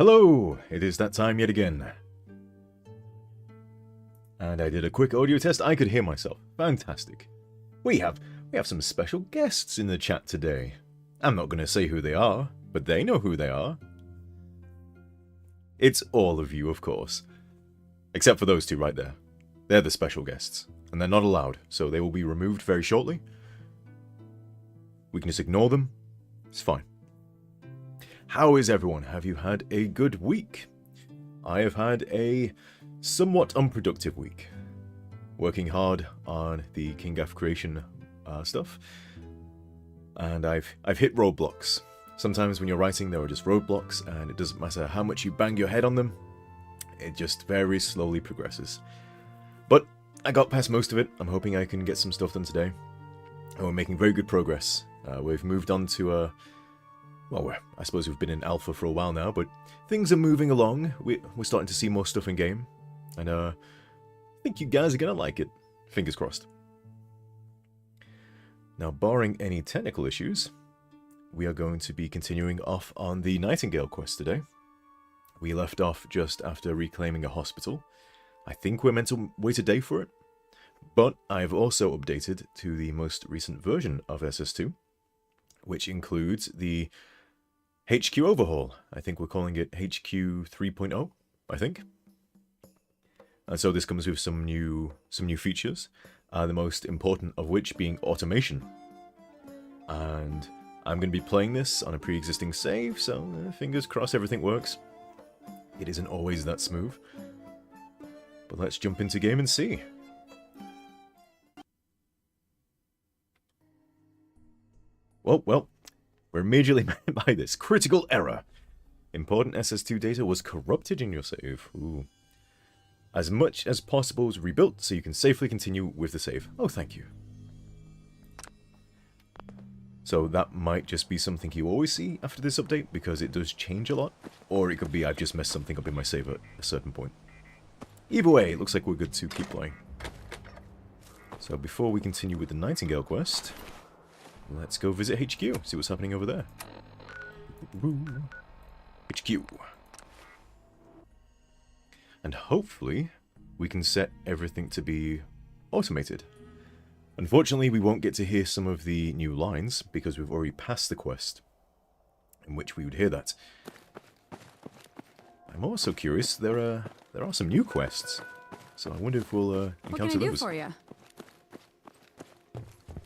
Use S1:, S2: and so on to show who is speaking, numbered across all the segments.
S1: Hello! It is that time yet again. And I did a quick audio test. I could hear myself. Fantastic. We have some special guests in the chat today. I'm not going to say who they are, but they know who they are. It's all of you, of course. Except for those two right there. They're the special guests. And they're not allowed, so they will be removed very shortly. We can just ignore them. It's fine. How is everyone? Have you had a good week? I have had a somewhat unproductive week. Working hard on the King F creation stuff. And I've hit roadblocks. Sometimes when you're writing there are just roadblocks and it doesn't matter how much you bang your head on them. It just very slowly progresses. But I got past most of it. I'm hoping I can get some stuff done today. And we're making very good progress. We've moved on to well, I suppose we've been in alpha for a while now, but things are moving along. We're starting to see more stuff in game, and I think you guys are gonna like it. Fingers crossed. Now, barring any technical issues, we are going to be continuing off on the Nightingale quest today. We left off just after reclaiming a hospital. I think we're meant to wait a day for it, but I have also updated to the most recent version of SS2, which includes the HQ overhaul. I think we're calling it HQ 3.0, I think. And so this comes with some new features, the most important of which being automation. And I'm going to be playing this on a pre-existing save, so fingers crossed everything works. It isn't always that smooth. But let's jump into game and see. Well, we're immediately met by this critical error. Important SS2 data was corrupted in your save. Ooh. As much as possible is rebuilt so you can safely continue with the save. Oh, thank you. So that might just be something you always see after this update because it does change a lot. Or it could be I've just messed something up in my save at a certain point. Either way, it looks like we're good to keep playing. So before we continue with the Nightingale quest, let's go visit HQ, see what's happening over there. HQ. And hopefully, we can set everything to be automated. Unfortunately, we won't get to hear some of the new lines, because we've already passed the quest, in which we would hear that. I'm also curious, there are some new quests, so I wonder if we'll encounter those.
S2: What can I do for you?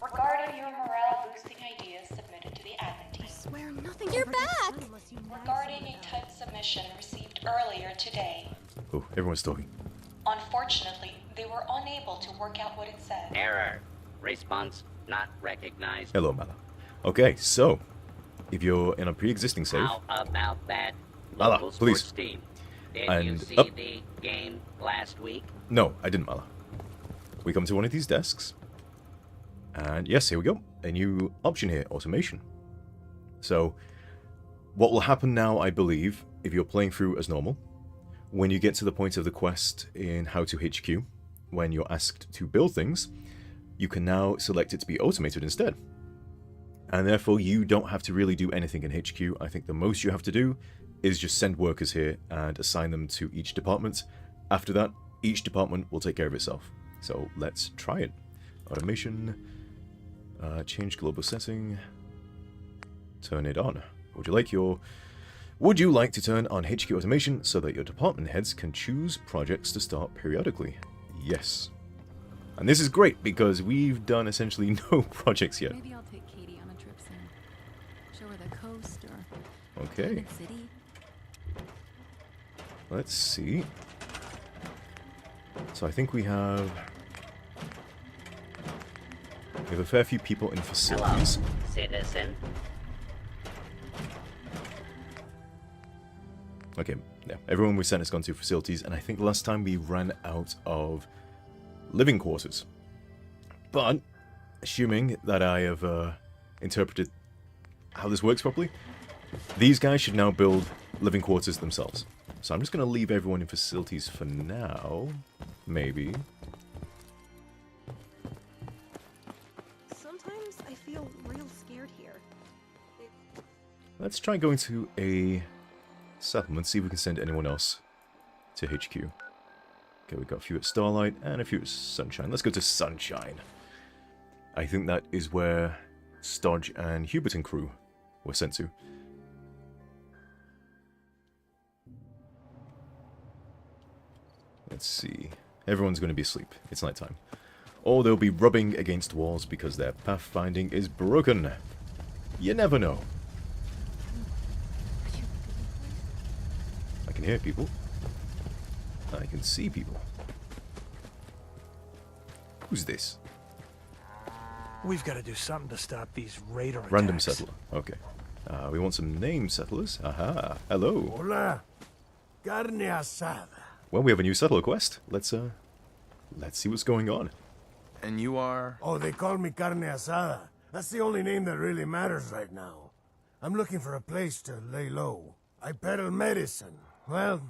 S3: Regarding your morale-boosting ideas submitted to the admin team.
S2: I swear nothing.
S4: You're back!
S3: Regarding a typed submission received earlier today.
S1: Oh, everyone's talking.
S3: Unfortunately, they were unable to work out what it said.
S5: Error. Response not recognized.
S1: Hello, Mala. Okay, so, if you're in a pre-existing save...
S5: How about that?
S1: Mala,
S5: Local
S1: please.
S5: sports team. Did
S1: And
S5: you see
S1: up.
S5: the game last week?
S1: No, I didn't, Mala. We come to one of these desks. And yes, here we go. A new option here, automation. So, what will happen now, I believe, if you're playing through as normal, when you get to the point of the quest in How to HQ, when you're asked to build things, you can now select it to be automated instead. And therefore, you don't have to really do anything in HQ. I think the most you have to do is just send workers here and assign them to each department. After that, each department will take care of itself. So let's try it. Automation, change global setting, turn it on. Would you like to turn on HQ automation so that your department heads can choose projects to start periodically? Yes. And this is great because we've done essentially no projects yet.
S2: Maybe I'll take Katie on a trip soon. Show her the coast or
S1: Okay.
S2: city.
S1: Let's see. So I think we have a fair few people in
S5: Hello,
S1: facilities.
S5: citizen.
S1: Okay, yeah. Everyone we sent has gone to facilities, and I think last time we ran out of living quarters. But, assuming that I have interpreted how this works properly, these guys should now build living quarters themselves. So I'm just going to leave everyone in facilities for now. Maybe.
S4: Sometimes I feel real scared here.
S1: Let's try going to a settlement, see if we can send anyone else to HQ. Okay, we've got a few at Starlight and a few at Sunshine. Let's go to Sunshine. I think that is where Stodge and Hubert and crew were sent to. Let's see. Everyone's going to be asleep. It's nighttime. Or they'll be rubbing against walls because their pathfinding is broken. You never know. I can hear people. I can see people. Who's this?
S4: We've got to do something to stop these raider attacks.
S1: Random settler. Okay. We want some name settlers. Aha. Hello.
S6: Hola. Carne asada.
S1: Well, we have a new settler quest. Let's see what's going on.
S7: And you are?
S6: Oh, they call me Carne asada. That's the only name that really matters right now. I'm looking for a place to lay low. I peddle medicine. Well,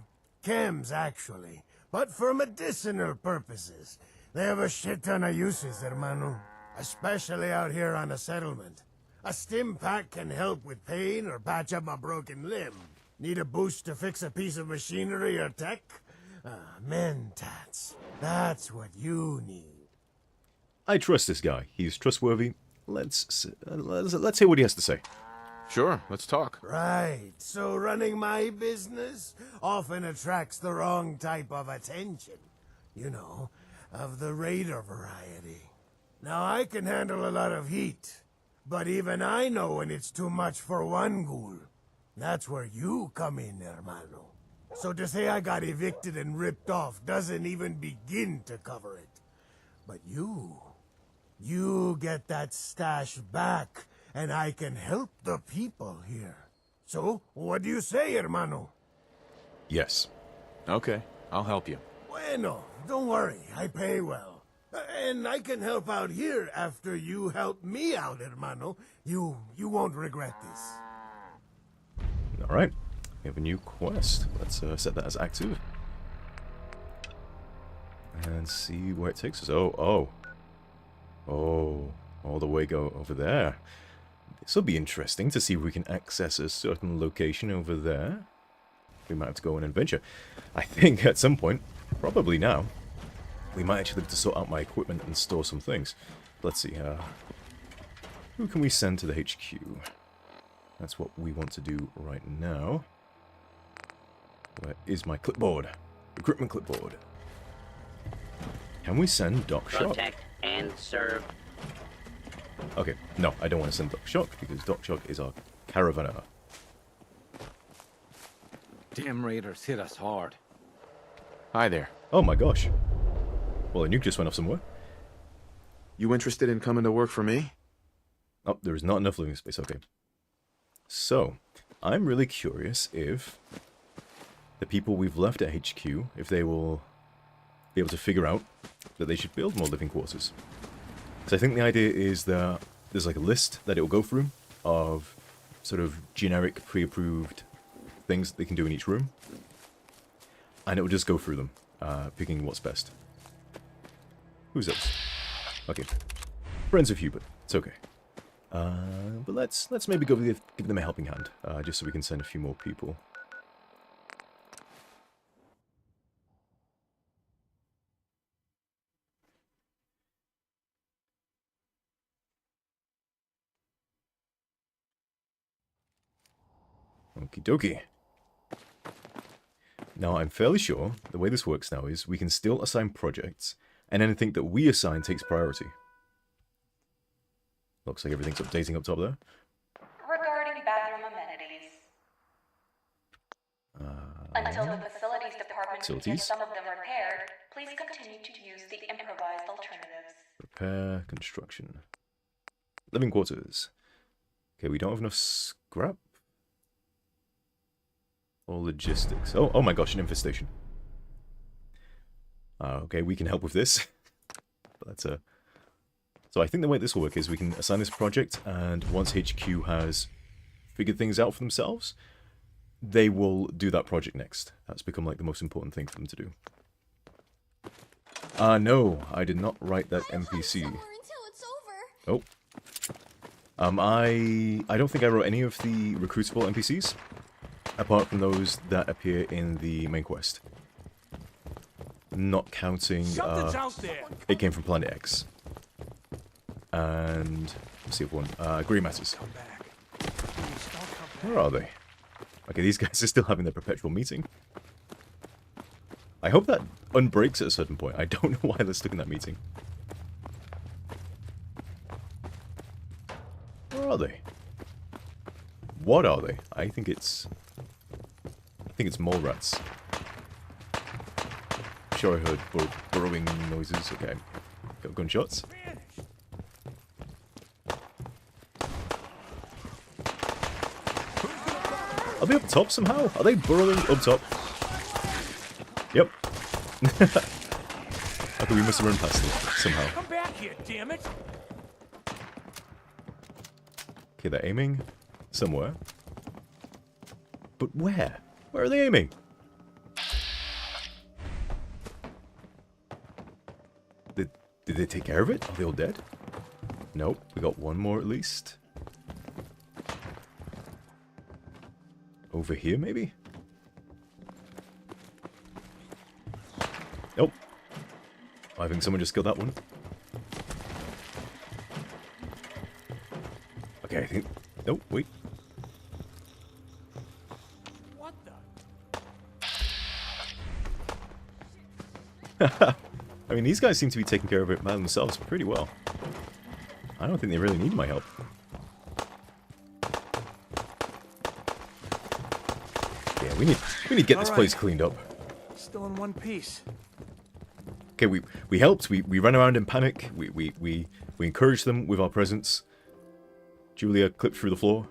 S6: chems, actually. But for medicinal purposes. They have a shit ton of uses, hermano. Especially out here on a settlement. A stim pack can help with pain or patch up a broken limb. Need a boost to fix a piece of machinery or tech? Mentats. That's what you need.
S1: I trust this guy. He's trustworthy. Let's hear what he has to say.
S7: Sure, let's talk.
S6: Right. So running my business often attracts the wrong type of attention. You know, of the raider variety. Now, I can handle a lot of heat, but even I know when it's too much for one ghoul. That's where you come in, hermano. So to say I got evicted and ripped off doesn't even begin to cover it. But you get that stash back, and I can help the people here. So, what do you say, hermano?
S1: Yes.
S7: Okay, I'll help you.
S6: Bueno, don't worry, I pay well. And I can help out here after you help me out, hermano. You won't regret this.
S1: Alright. We have a new quest. Let's set that as active. And see where it takes us. Oh, all the way go over there. This will be interesting to see if we can access a certain location over there. We might have to go on an adventure. I think at some point, probably now, we might actually have to sort out my equipment and store some things. Let's see, who can we send to the HQ? That's what we want to do right now. Where is my clipboard? Recruitment clipboard. Can we send Doc Shock?
S5: Protect and serve.
S1: Okay, no, I don't want to send Doc Shock because Doc Shock is our caravaner.
S8: Damn raiders hit us hard.
S7: Hi there.
S1: Oh my gosh. Well, the nuke just went off somewhere.
S7: You interested in coming to work for me?
S1: Oh, there is not enough living space. Okay. So, I'm really curious if the people we've left at HQ, if they will be able to figure out that they should build more living quarters. So I think the idea is that there's like a list that it will go through of sort of generic pre-approved things that they can do in each room. And it will just go through them, picking what's best. Who's this? Okay. Friends of Hubert. It's okay. But let's maybe go give them a helping hand, just so we can send a few more people. Okie dokie. Now, I'm fairly sure the way this works now is we can still assign projects, and anything that we assign takes priority. Looks like everything's updating up top there.
S3: Regarding bathroom amenities. Until the facilities department can get some of them repaired, please continue to use the improvised alternatives.
S1: Repair, construction. Living quarters. Okay, we don't have enough scrap. Or logistics. Oh my gosh, an infestation. Okay, we can help with this. But that's So I think the way this will work is we can assign this project, and once HQ has figured things out for themselves, they will do that project next. That's become like the most important thing for them to do. No, I did not write that NPC. Oh. I don't think I wrote any of the recruitable NPCs. apart from those that appear in the main quest. Not counting,
S4: Something's out there.
S1: it came from Planet X. And, let's see if one, Grey Matters.
S4: Come back. Please don't come back.
S1: Where are they? Okay, these guys are still having their perpetual meeting. I hope that unbreaks at a certain point. I don't know why they're stuck in that meeting. Where are they? What are they? I think it's mole rats. Sure, I heard burrowing noises. Okay, got gunshots. Are they up top somehow? Are they burrowing up top? Yep. Okay, we must have run past them somehow.
S4: Come back here, damn it.
S1: Okay, they're aiming somewhere. But where? Where are they aiming? Did they take care of it? Are they all dead? Nope, we got one more at least. Over here, maybe? Nope. I think someone just killed that one. Okay, I think... Nope, wait.
S4: What the?
S1: I mean, these guys seem to be taking care of it by themselves pretty well. I don't think they really need my help. Yeah, we need to get this place cleaned up.
S4: Still in one piece.
S1: Okay, we helped. We ran around in panic. We encouraged them with our presence. Julia clipped through the floor.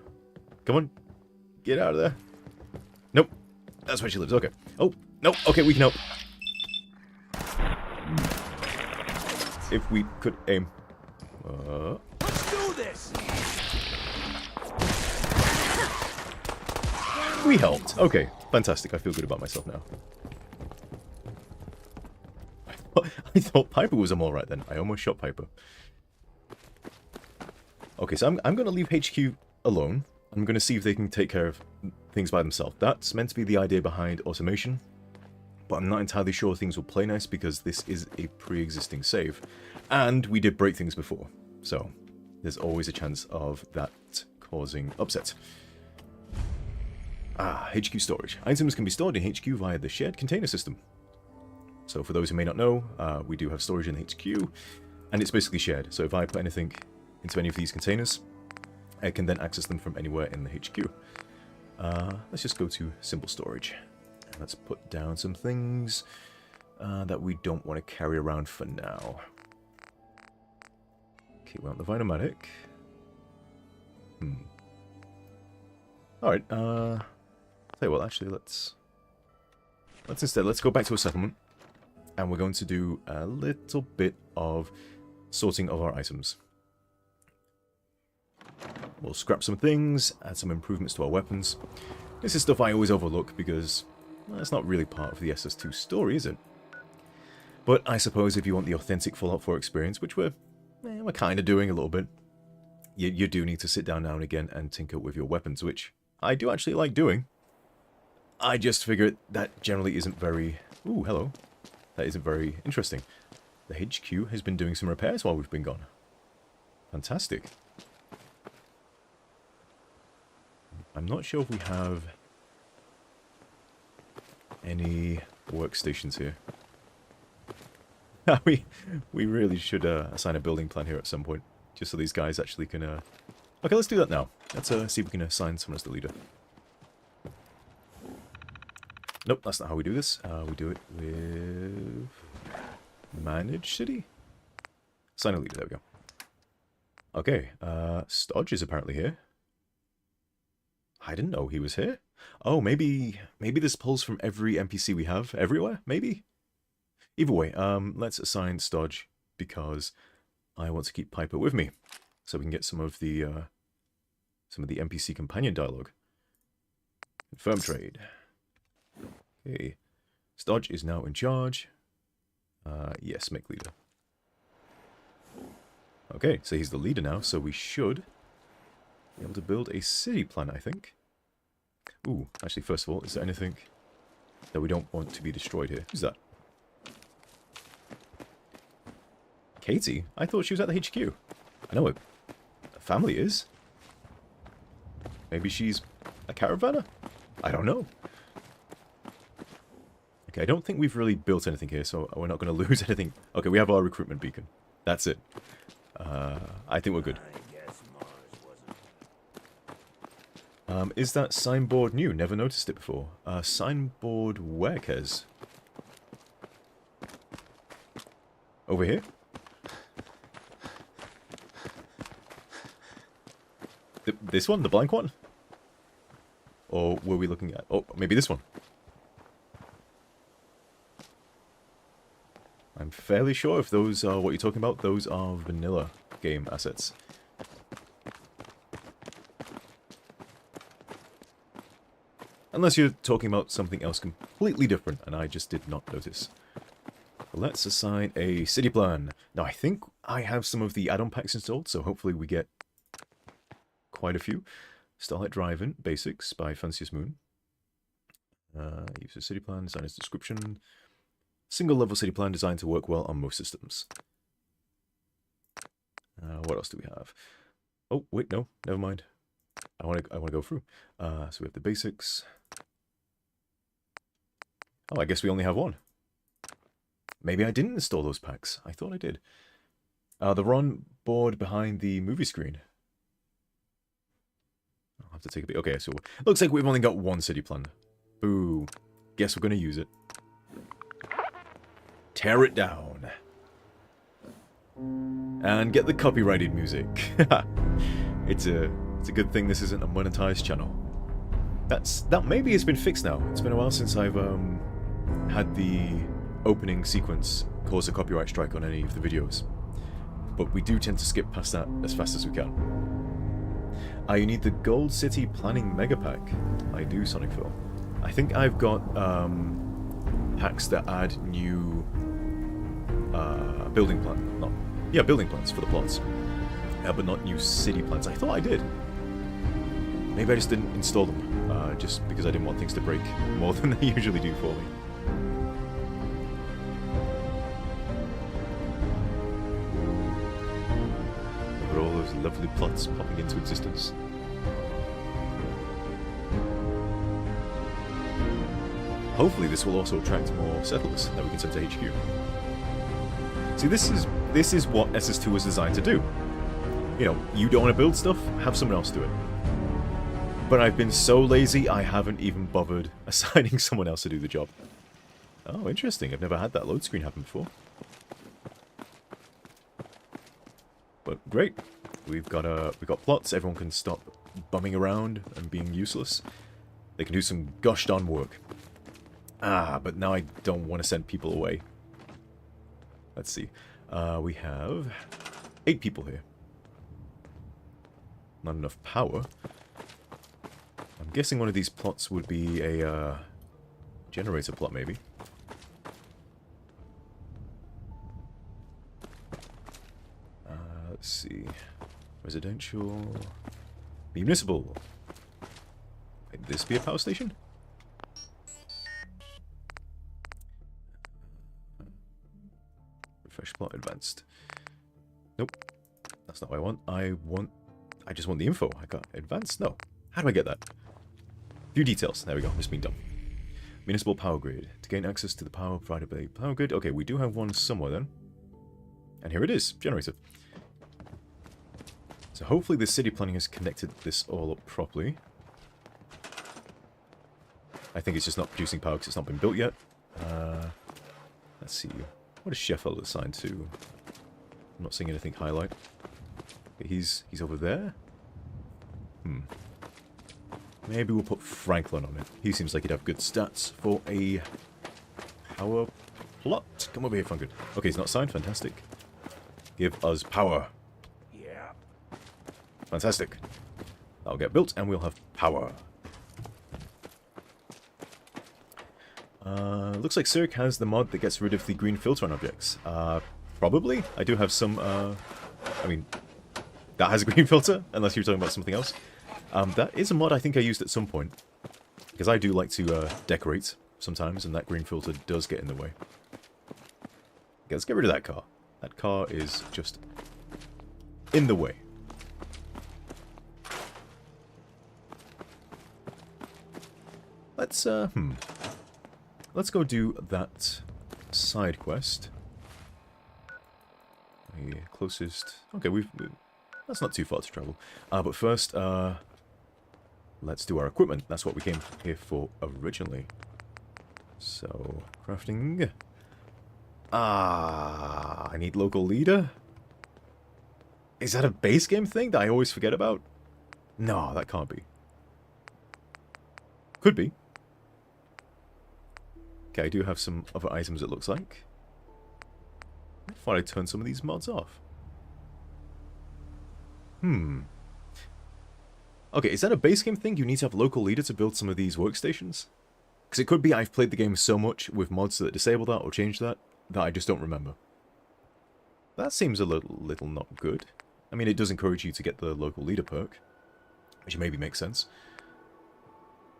S1: Come on, get out of there. Nope, that's where she lives. Okay. Oh, nope. Okay, we can help. If we could aim.
S4: Let's do this.
S1: We helped. Okay, fantastic. I feel good about myself now. I thought Piper was a mole right then. I almost shot Piper. Okay, so I'm going to leave HQ alone. I'm going to see if they can take care of things by themselves. That's meant to be the idea behind automation. But I'm not entirely sure things will play nice because this is a pre-existing save. And we did break things before. So there's always a chance of that causing upset. Ah, HQ storage. Items can be stored in HQ via the shared container system. So for those who may not know, we do have storage in HQ. And it's basically shared. So if I put anything into any of these containers, I can then access them from anywhere in the HQ. Let's just go to simple storage. Let's put down some things that we don't want to carry around for now. Okay, we want the Vinomatic. Alright, tell you what, actually, let's go back to a settlement. And we're going to do a little bit of sorting of our items. We'll scrap some things, add some improvements to our weapons. This is stuff I always overlook because well, it's not really part of the SS2 story, is it? But I suppose if you want the authentic Fallout 4 experience, which we're kind of doing a little bit, you do need to sit down now and again and tinker with your weapons, which I do actually like doing. I just figure that generally isn't very... Ooh, hello. That isn't very interesting. The HQ has been doing some repairs while we've been gone. Fantastic. I'm not sure if we have any workstations here. we really should assign a building plan here at some point, just so these guys actually can... Okay, let's do that now. Let's see if we can assign someone as the leader. Nope, that's not how we do this. We do it with... Manage City? Assign a leader, there we go. Okay, Stodge is apparently here. I didn't know he was here. Oh, maybe this pulls from every NPC we have everywhere, maybe? Either way, let's assign Stodge because I want to keep Piper with me. So we can get some of the NPC companion dialogue. Confirm trade. Okay. Stodge is now in charge. Yes, make leader. Okay, so he's the leader now, so we should be able to build a city plan, I think. Ooh, actually, first of all, is there anything that we don't want to be destroyed here? Who's that? Katie? I thought she was at the HQ. I know a family is. Maybe she's a caravaner? I don't know. Okay, I don't think we've really built anything here, so we're not going to lose anything. Okay, we have our recruitment beacon. That's it. I think we're good. Is that signboard new? Never noticed it before. Signboard where, Kez? Over here? This one? The blank one? Or were we looking at... Oh, maybe this one. I'm fairly sure if those are what you're talking about, those are vanilla game assets. Unless you're talking about something else completely different, and I just did not notice. Let's assign a city plan. Now, I think I have some of the add-on packs installed, so hopefully we get quite a few. Starlight Drive-In, Basics by Fanciest Moon. Use a city plan, designer's description. Single-level city plan designed to work well on most systems. What else do we have? Oh, wait, no, never mind. I want to go through. So we have the basics. Oh, I guess we only have one. Maybe I didn't install those packs. I thought I did. The RON board behind the movie screen. I'll have to take a bit. Okay, so looks like we've only got one city plan. Boo. Guess we're going to use it. Tear it down. And get the copyrighted music. It's a good thing this isn't a monetized channel. That maybe has been fixed now. It's been a while since I've had the opening sequence cause a copyright strike on any of the videos. But we do tend to skip past that as fast as we can. You need the Gold City Planning Mega Pack. I do, Sonicville. I think I've got packs that add new building plans for the plots. But not new city plans. I thought I did. Maybe I just didn't install them, just because I didn't want things to break more than they usually do for me. Look at all those lovely plots popping into existence. Hopefully this will also attract more settlers that we can send to HQ. See, this is what SS2 was designed to do. You know, you don't want to build stuff, have someone else do it. But I've been so lazy, I haven't even bothered assigning someone else to do the job. Oh, interesting. I've never had that load screen happen before. But great. We've got plots. Everyone can stop bumming around and being useless. They can do some gosh darn work. But now I don't want to send people away. Let's see. We have 8 people here. Not enough power. I'm guessing one of these plots would be a generator plot, maybe. Let's see. Residential. Municipal. Might this be a power station? Refresh plot advanced. Nope. That's not what I want. I just want the info. I got advanced? No. How do I get that? View details. There we go. It's been done. Municipal power grid. To gain access to the power provided by the power grid. Okay, we do have one somewhere then. And here it is. Generator. So hopefully the city planning has connected this all up properly. I think it's just not producing power because it's not been built yet. Let's see. What is Sheffield assigned to? I'm not seeing anything highlight. Okay, he's over there. Maybe we'll put Franklin on it. He seems like he'd have good stats for a power plot. Come over here, Franklin. Okay, he's not signed. Fantastic. Give us power.
S6: Yeah.
S1: Fantastic. That'll get built and we'll have power. Looks like Cirque has the mod that gets rid of the green filter on objects. Probably. I do have some, I mean, that has a green filter, unless you're talking about something else. That is a mod I think I used at some point. Because I do like to decorate sometimes, and that green filter does get in the way. Okay, let's get rid of that car. That car is just in the way. Let's go do that side quest. The closest... Okay, that's not too far to travel. But first, let's do our equipment. That's what we came here for originally. So, crafting. I need local leader? Is that a base game thing that I always forget about? No, that can't be. Could be. Okay, I do have some other items, it looks like. I thought I'd turn some of these mods off. Okay, is that a base game thing? You need to have local leader to build some of these workstations? Because it could be I've played the game so much with mods that disable that or change that I just don't remember. That seems a little not good. I mean, it does encourage you to get the local leader perk, which maybe makes sense.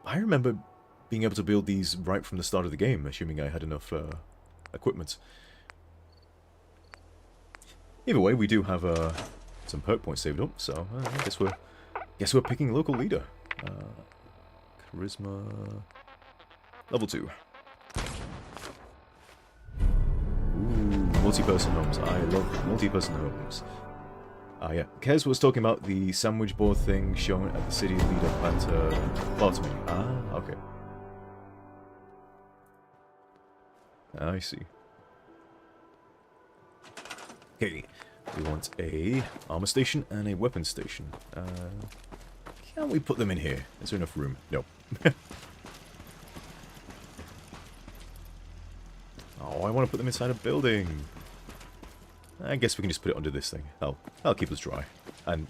S1: I remember being able to build these right from the start of the game, assuming I had enough equipment. Either way, we do have some perk points saved up, so I guess we're picking local leader. Charisma level 2. Ooh, multi-person homes. I love multi-person homes. Yeah, Kez was talking about the sandwich board thing shown at the city leader plant menu. Okay. I see. Okay, we want a armor station and a weapon station. Can we put them in here? Is there enough room? No. Oh, I want to put them inside a building. I guess we can just put it under this thing. That'll keep us dry. And,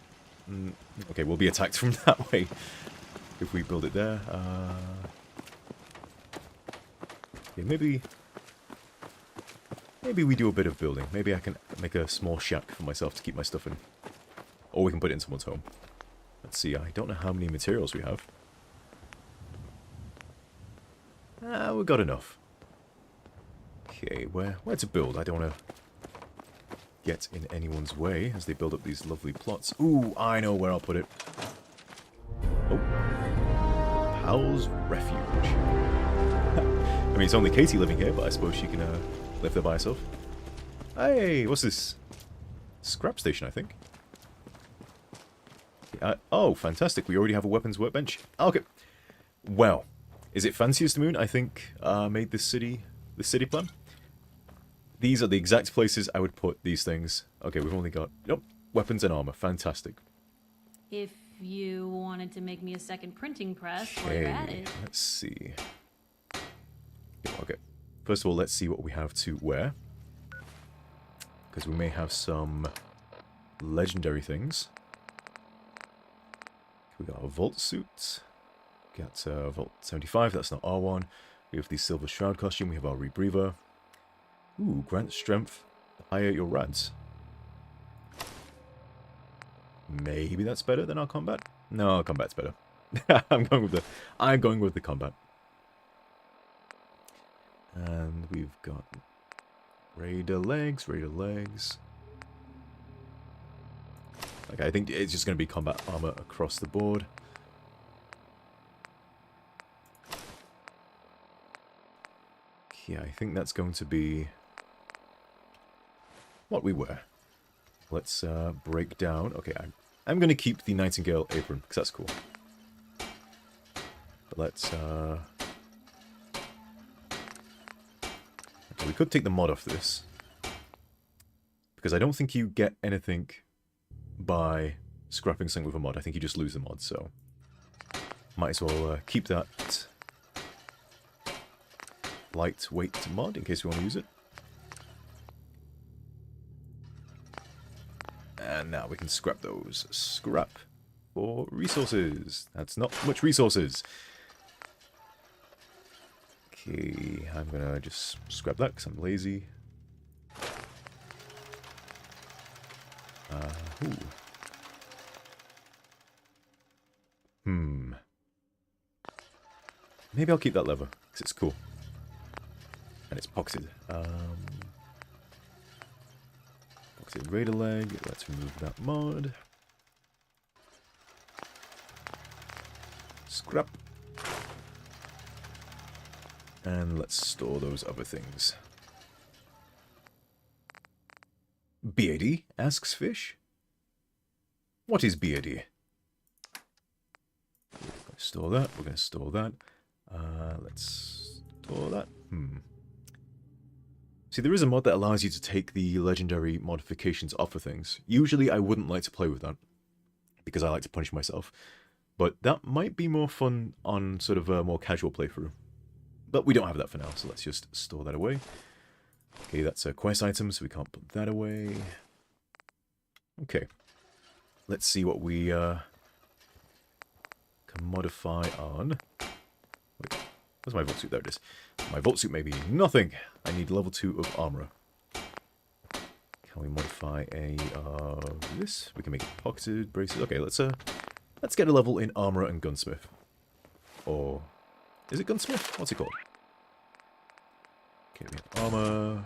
S1: okay, we'll be attacked from that way if we build it there. Yeah, maybe we do a bit of building. Maybe I can make a small shack for myself to keep my stuff in. Or we can put it in someone's home. Let's see, I don't know how many materials we have. We've got enough. Okay, where to build? I don't want to get in anyone's way as they build up these lovely plots. Ooh, I know where I'll put it. Oh. Pal's Refuge. I mean, it's only Katie living here, but I suppose she can live there by herself. Hey, what's this? Scrap station, I think. Oh, fantastic. We already have a weapons workbench. Okay. Well, is it fancy as the moon? I think made this city plan. These are the exact places I would put these things. Okay, we've only got... Nope. Weapons and armor. Fantastic.
S2: If you wanted to make me a second printing press, we're at it.
S1: Let's see. Okay. First of all, let's see what we have to wear. Because we may have some legendary things. We got a Vault suit. Got Vault 75. That's not R1. We have the Silver Shroud costume. We have our Rebreather. Ooh, grant strength. Higher your rads. Maybe that's better than our combat? No, our combat's better. I'm going with the combat. And we've got Raider legs. Okay, I think it's just going to be combat armor across the board. Yeah, I think that's going to be what we wear. Let's break down. Okay, I'm going to keep the Nightingale apron because that's cool. But let's... Okay, we could take the mod off this. Because I don't think you get anything by scrapping something with a mod. I think you just lose the mod, so... Might as well keep that lightweight mod in case we want to use it. And now we can scrap those. Scrap for resources. That's not much resources. Okay, I'm gonna just scrap that because I'm lazy. Maybe I'll keep that lever, because it's cool. And it's pocketed. Pocketed raider leg. Let's remove that mod. Scrap. And let's store those other things. BAD? Asks Fish. What is BAD? We're going to store that. We're going to store that. Let's store that. See, there is a mod that allows you to take the legendary modifications off of things. Usually I wouldn't like to play with that, because I like to punish myself. But that might be more fun on sort of a more casual playthrough. But we don't have that for now, so let's just store that away. Okay, that's a quest item, so we can't put that away. Okay. Let's see what we can modify on. Wait, where's my vault suit? There it is. My vault suit may be nothing. I need level 2 of armor. Can we modify a this? We can make it pocketed braces. Okay, let's get a level in armor and gunsmith. Or is it gunsmith? What's it called? Okay, we have armor.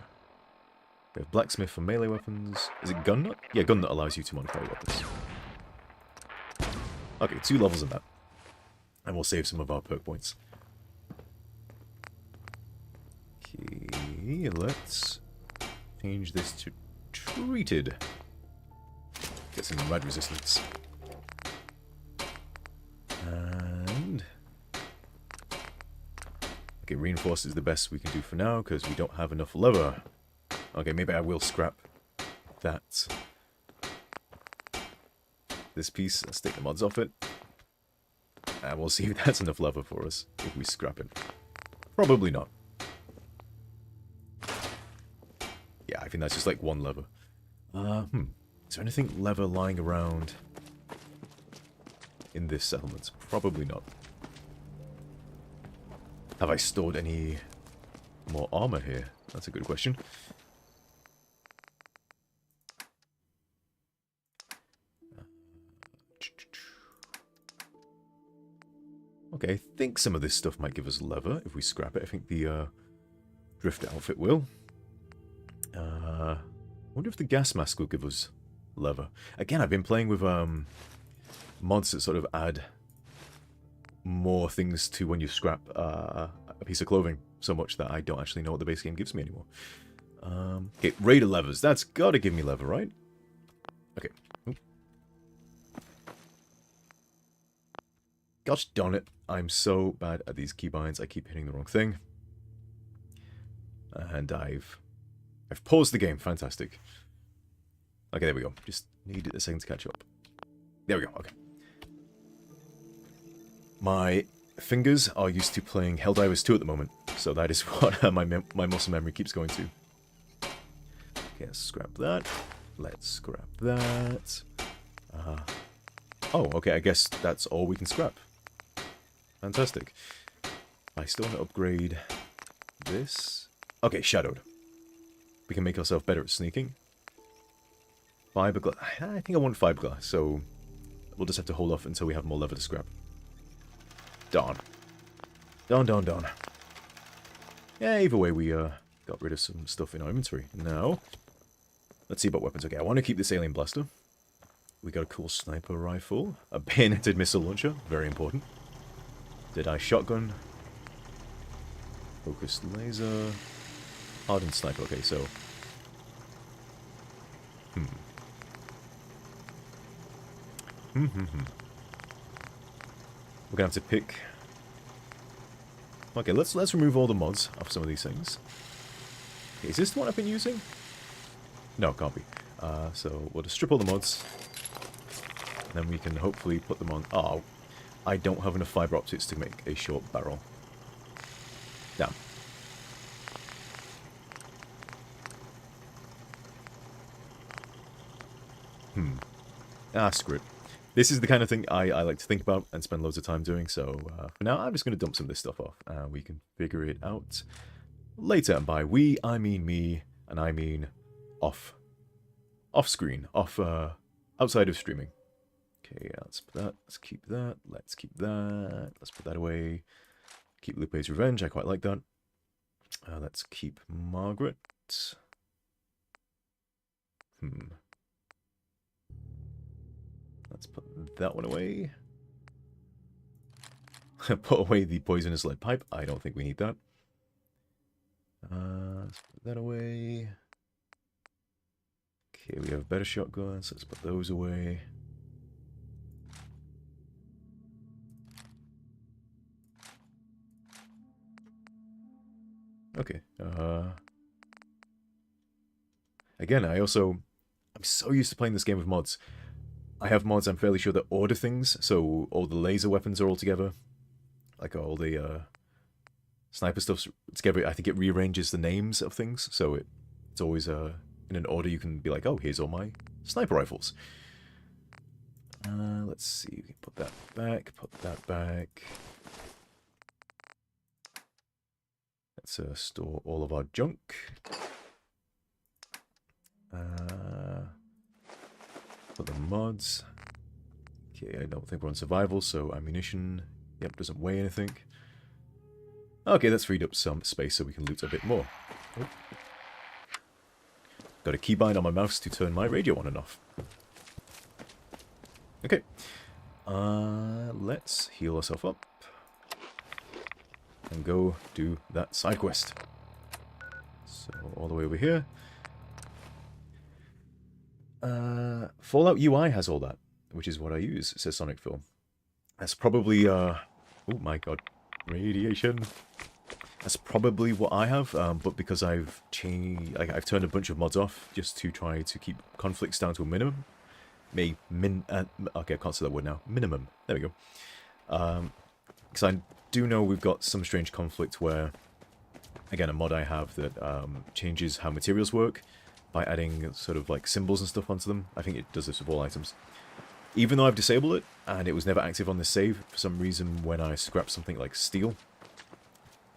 S1: We have blacksmith for melee weapons. Is it gun nut? Yeah, gun nut allows you to modify weapons. Okay, 2 levels in that. And we'll save some of our perk points. Okay, let's change this to treated. Get some rad resistance. And okay, reinforced is the best we can do for now because we don't have enough leather. Okay, maybe I will scrap that. This piece, let's take the mods off it. And we'll see if that's enough leather for us if we scrap it. Probably not. Yeah, I think that's just like 1 leather. Is there anything leather lying around in this settlement? Probably not. Have I stored any more armor here? That's a good question. Okay, I think some of this stuff might give us leather if we scrap it. I think the Drifter outfit will. I wonder if the gas mask will give us leather. Again, I've been playing with mods that sort of add more things to when you scrap a piece of clothing so much that I don't actually know what the base game gives me anymore. Okay, Raider levers. That's got to give me leather, right? Okay. Oop. Gosh darn it. I'm so bad at these keybinds. I keep hitting the wrong thing. And I've paused the game. Fantastic. Okay, there we go. Just needed a second to catch up. There we go. Okay. My fingers are used to playing Helldivers 2 at the moment, so that is what my muscle memory keeps going to. Okay, let's scrap that. Let's scrap that. Oh, okay, I guess that's all we can scrap. Fantastic. I still want to upgrade this. Okay, shadowed. We can make ourselves better at sneaking. Fiberglass. I think I want fiberglass, so we'll just have to hold off until we have more leather to scrap. Darn. Darn. Yeah, either way, we got rid of some stuff in our inventory. Now, let's see about weapons. Okay, I want to keep this alien blaster. We got a cool sniper rifle. A bayoneted missile launcher. Very important. Deadeye shotgun. Focused laser. Hardened sniper. Okay, so... We're gonna have to pick... Okay, let's remove all the mods off some of these things. Okay, is this the one I've been using? No, it can't be. So we'll just strip all the mods. And then we can hopefully put them on... Oh, I don't have enough fiber optics to make a short barrel. Damn. Screw it. This is the kind of thing I like to think about and spend loads of time doing, so for now I'm just going to dump some of this stuff off. We can figure it out later, and by we, I mean me, and I mean off. Off-screen, outside of streaming. Okay, let's put that, let's keep that, let's keep that, let's put that away. Keep Lupe's Revenge, I quite like that. Let's keep Margaret. Let's put that one away. Put away the poisonous lead pipe. I don't think we need that. Let's put that away. Okay, we have better shotguns. Let's put those away. Okay. Again, I'm so used to playing this game with mods. I have mods, I'm fairly sure, that order things, so all the laser weapons are all together. Like all the sniper stuff's together. I think it rearranges the names of things, so it's always in an order you can be like, oh, here's all my sniper rifles. Let's see, we can put that back. Let's store all of our junk. Put the mods. Okay, I don't think we're on survival, so ammunition, yep, doesn't weigh anything. Okay, that's freed up some space so we can loot a bit more. Oh. Got a keybind on my mouse to turn my radio on and off. Okay. Let's heal ourselves up. And go do that side quest. So, all the way over here. Fallout UI has all that, which is what I use, says Sonic Film. That's probably, oh my god, radiation. That's probably what I have, but because I've changed, like, I've turned a bunch of mods off just to try to keep conflicts down to a minimum. Okay, I can't say that word now. Minimum. There we go. Because I do know we've got some strange conflict where, again, a mod I have that changes how materials work by adding sort of like symbols and stuff onto them. I think it does this with all items. Even though I've disabled it, and it was never active on this save, for some reason when I scrap something like steel,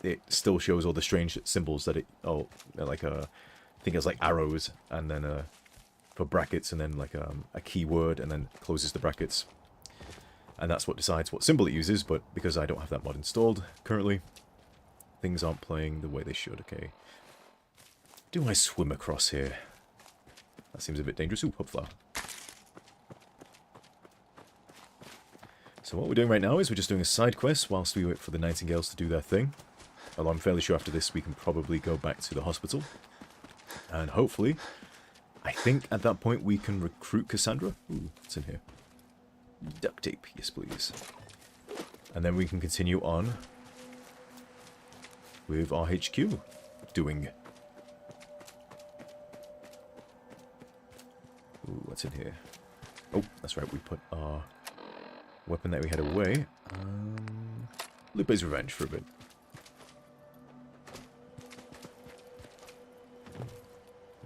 S1: it still shows all the strange symbols that it, like I think it's like arrows, and then for brackets, and then like a keyword, and then closes the brackets. And that's what decides what symbol it uses, but because I don't have that mod installed currently, things aren't playing the way they should. Okay. Do I swim across here? That seems a bit dangerous. Ooh, hopflower. So what we're doing right now is we're just doing a side quest whilst we wait for the Nightingales to do their thing. Although I'm fairly sure after this we can probably go back to the hospital. And hopefully, I think at that point we can recruit Cassandra. Ooh, what's in here? Duct tape, yes please. And then we can continue on with our HQ doing. Ooh, what's in here? Oh, that's right, we put our weapon that we had away. Lupe's Revenge for a bit.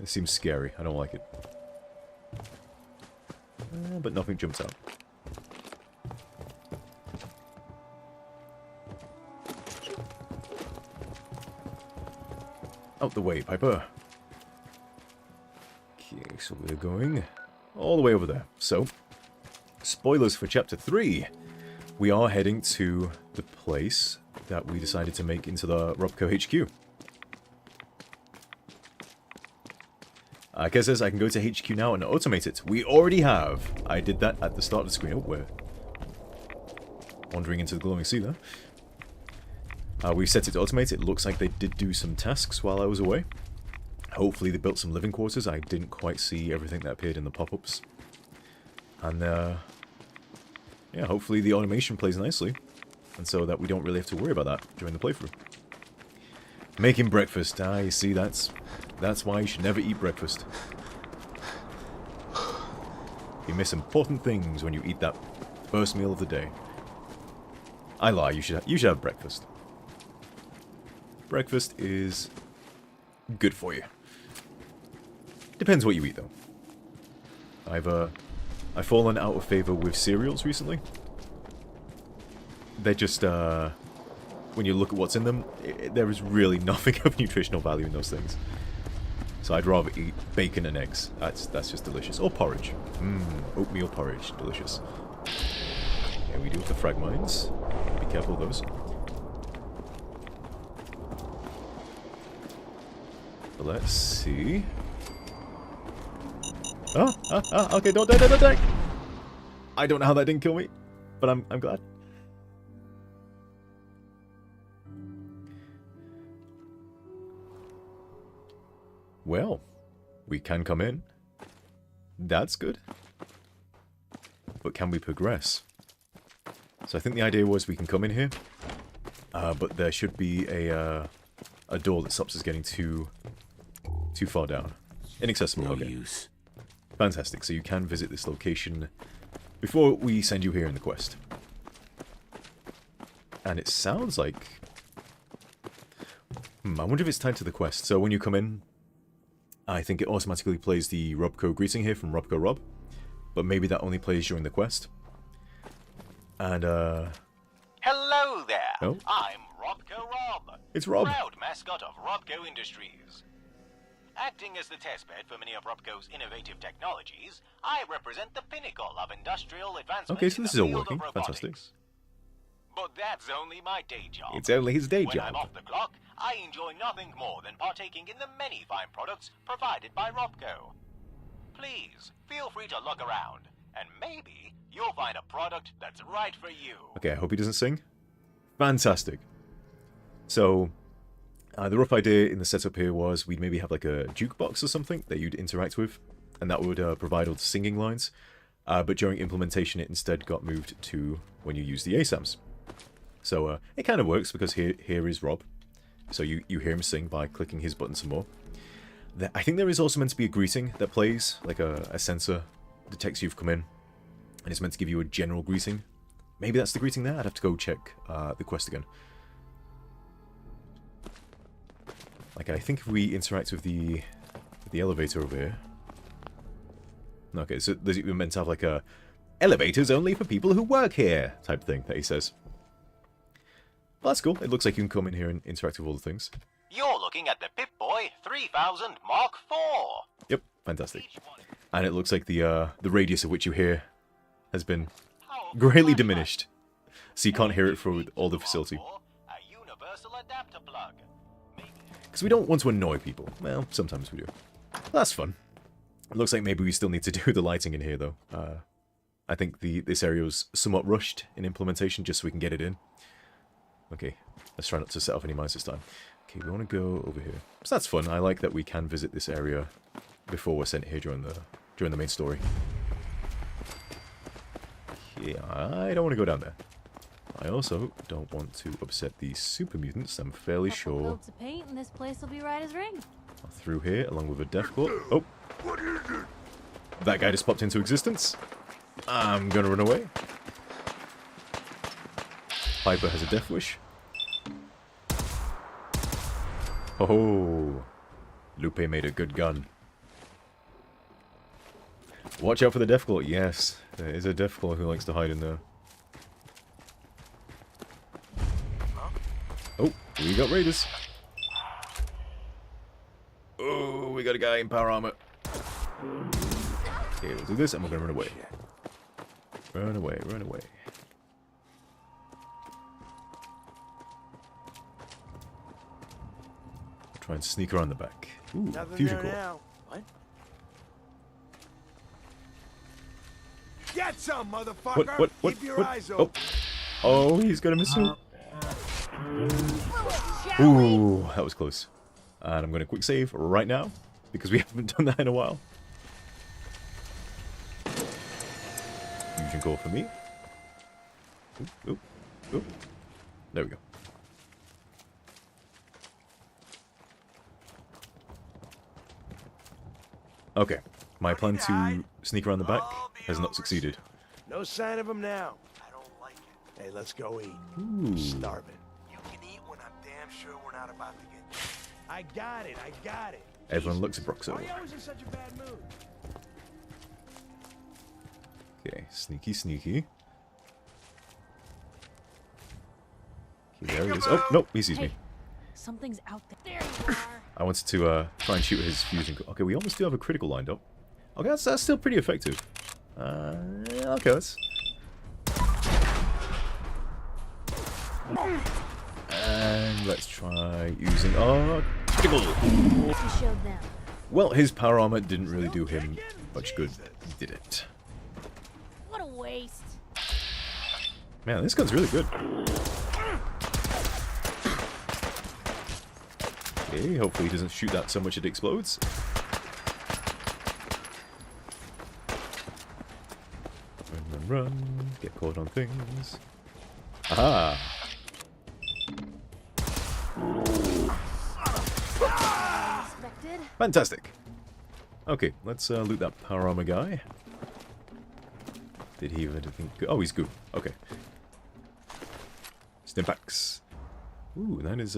S1: It seems scary, I don't like it. But nothing jumps out. Out the way, Piper. Okay, so we're going all the way over there. So, spoilers for Chapter 3. We are heading to the place that we decided to make into the Robco HQ. Kez says I can go to HQ now and automate it. We already have. I did that at the start of the screen. Oh, we're wandering into the glowing sea there. We set it to automate. It looks like they did do some tasks while I was away. Hopefully they built some living quarters. I didn't quite see everything that appeared in the pop-ups. And, yeah, hopefully the automation plays nicely. And so that we don't really have to worry about that during the playthrough. Making breakfast. Ah, you see, that's why you should never eat breakfast. You miss important things when you eat that first meal of the day. I lie, you should have breakfast. Breakfast is good for you. Depends what you eat, though. I've fallen out of favor with cereals recently. They're just, when you look at what's in them, there is really nothing of nutritional value in those things. So I'd rather eat bacon and eggs. That's just delicious. Or porridge. Oatmeal porridge. Delicious. Yeah, we do have the frag mines. Be careful of those. But let's see. Okay, don't die. I don't know how that didn't kill me, but I'm glad. Well, we can come in. That's good. But can we progress? So I think the idea was we can come in here, but there should be a door that stops us getting too far down. Inaccessible.
S6: No
S1: okay.
S6: use.
S1: Fantastic. So you can visit this location before we send you here in the quest. And it sounds like... I wonder if it's tied to the quest. So when you come in, I think it automatically plays the Robco greeting here from Robco Rob. But maybe that only plays during the quest. And,
S9: Hello there.
S1: Oh?
S9: I'm Robco Rob.
S1: It's Rob.
S9: Proud mascot of Robco Industries. Acting as the testbed for many of Robco's innovative technologies, I represent the pinnacle of industrial advancement.
S1: Okay, so this is all
S9: in the field
S1: working.
S9: of robotics.
S1: Fantastic.
S9: But that's only my day job.
S1: It's only his day
S9: When
S1: job.
S9: I'm off the clock, I enjoy nothing more than partaking in the many fine products provided by Robco. Please, feel free to look around, and maybe you'll find a product that's right for you.
S1: Okay, I hope he doesn't sing. Fantastic. So, the rough idea in the setup here was we'd maybe have like a jukebox or something that you'd interact with, and that would provide all the singing lines. But during implementation, it instead got moved to when you use the ASAMs. So it kind of works because here is Rob. So you hear him sing by clicking his button some more. I think there is also meant to be a greeting that plays, like a sensor detects you've come in, and it's meant to give you a general greeting. Maybe that's the greeting there? I'd have to go check the quest again. Like, I think if we interact with the elevator over here... Okay, so there's meant to have like a elevators only for people who work here type thing that he says. Well, that's cool. It looks like you can come in here and interact with all the things.
S9: You're looking at the Pip-Boy 3000 Mark IV.
S1: Yep, fantastic. And it looks like the radius of which you hear has been greatly diminished. So you can't hear it through all the facility.
S9: A universal adapter plug.
S1: Because we don't want to annoy people. Well, sometimes we do. That's fun. It looks like maybe we still need to do the lighting in here, though. I think this area was somewhat rushed in implementation, just so we can get it in. Okay, let's try not to set off any mines this time. Okay, we want to go over here. So that's fun. I like that we can visit this area before we're sent here during the main story. Yeah, I don't want to go down there. I also don't want to upset these super mutants. I'm fairly sure.
S2: Coats of paint, and this place will be right as rain.
S1: Through here, along with a death claw. Oh, that guy just popped into existence. I'm gonna run away. Piper has a death wish. Oh, Lupe made a good gun. Watch out for the death claw. Yes, there is a death claw who likes to hide in there. Oh, we got raiders. Oh, we got a guy in power armor. Okay, we'll do this and we're gonna run away. Run away, run away. Try and sneak around the back. Ooh, fusion core.
S6: What? Get some, motherfucker!
S1: What?
S6: Keep your eyes open.
S1: Oh, he's got a missile. Ooh, that was close. And I'm going to quick save right now, because we haven't done that in a while. Fusion core for me. Oop. There we go. Okay, my plan to sneak around the back has not succeeded.
S6: No sign of him now. I don't like it. Hey, let's go eat.
S1: Ooh.
S6: Starving. You can eat when I'm damn sure we're not about to get... I got it.
S1: Everyone looks at Broxo.
S6: Why are you always in such a bad mood?
S1: Okay, sneaky. Okay, there he is. Oh, no, he sees me.
S2: Something's out there. There you are.
S1: I wanted to try and shoot his fusion. Okay, we almost do have a critical lined up. Okay, that's still pretty effective. Okay, let's... And let's try using... Oh, Jiggle!
S2: We showed them.
S1: Well, his power armor didn't really do him much good, did it?
S2: What a waste.
S1: Man, this gun's really good. Okay, hopefully he doesn't shoot that so much it explodes. Run. Get caught on things. Aha!
S2: Expected.
S1: Fantastic! Okay, let's loot that power armor guy. Did he have anything good? Oh, he's good. Okay. Stimpaks. Ooh, that is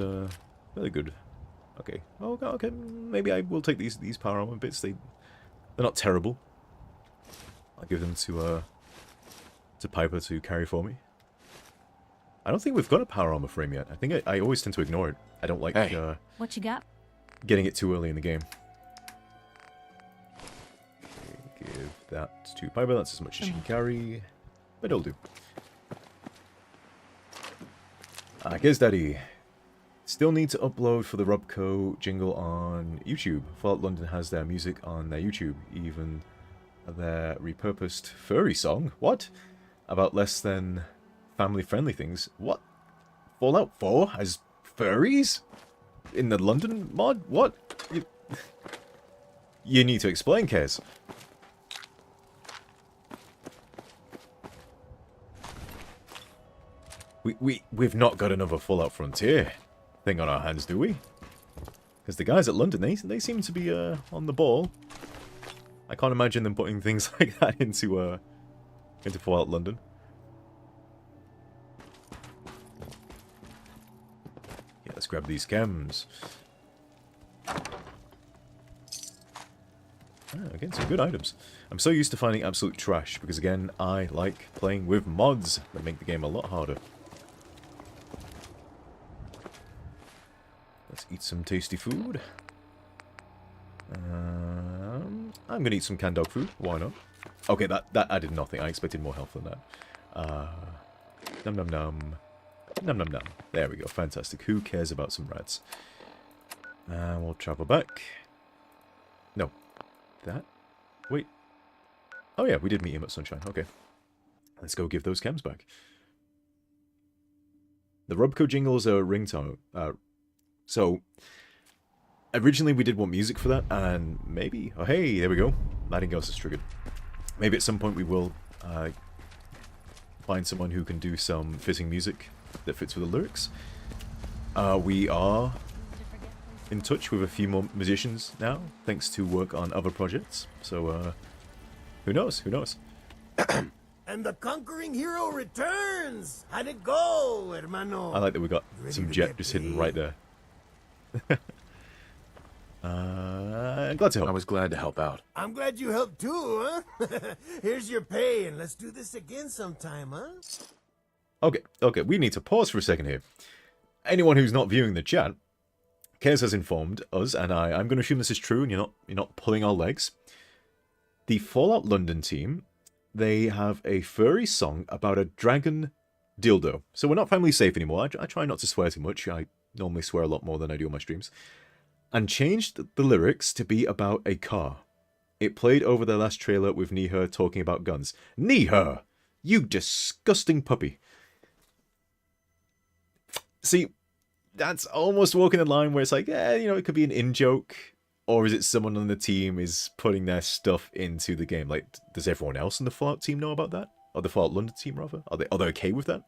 S1: really good. Okay. Oh, okay. Maybe I will take these power armor bits. They're not terrible. I'll give them to Piper to carry for me. I don't think we've got a power armor frame yet. I think I always tend to ignore it. I don't like
S2: What you got?
S1: getting it too early in the game. Okay, give that to Piper. That's as much as she can carry. But it'll do. Guess Daddy. Still need to upload for the Robco jingle on YouTube. Fallout London has their music on their YouTube. Even their repurposed furry song. What? About less than family-friendly things. What? Fallout 4 has furries? In the London mod? What? You need to explain, Kez. We've not got another Fallout Frontier thing on our hands, do we? Because the guys at London, they seem to be on the ball. I can't imagine them putting things like that into Fallout London. Yeah, let's grab these chems. Again, some good items. I'm so used to finding absolute trash because, again, I like playing with mods that make the game a lot harder. Let's eat some tasty food. I'm gonna eat some canned dog food. Why not? Okay, that added nothing. I expected more health than that. Num num num. Num num num. There we go. Fantastic. Who cares about some rats? We'll travel back. No. That? Wait. Oh yeah, we did meet him at Sunshine. Okay. Let's go give those chems back. The Robco jingles are ringtone. So, originally we did want music for that, and maybe... Oh, hey, there we go. Nightingales is triggered. Maybe at some point we will find someone who can do some fitting music that fits with the lyrics. We are in touch with a few more musicians now, thanks to work on other projects. So, who knows? Who knows?
S6: And the conquering hero returns! How'd it go, hermano?
S1: I like that we got
S6: Ready
S1: some
S6: to
S1: jet
S6: get
S1: just hidden
S6: paid?
S1: right there. Glad to help.
S7: I was glad to help out.
S6: I'm glad you helped too, huh? Here's your pay, and let's do this again sometime, huh?
S1: Okay, we need to pause for a second here. Anyone who's not viewing the chat, Kez has informed us, and I'm going to assume this is true, and you're not pulling our legs. The Fallout London team, they have a furry song about a dragon dildo. So we're not family safe anymore. I try not to swear too much. I normally swear a lot more than I do on my streams. And changed the lyrics to be about a car. It played over their last trailer with Niher talking about guns. Niher! You disgusting puppy. See, that's almost walking the line where it's like, it could be an in-joke. Or is it someone on the team is putting their stuff into the game? Like, does everyone else in the Fallout team know about that? Or the Fallout London team, rather? Are they okay with that?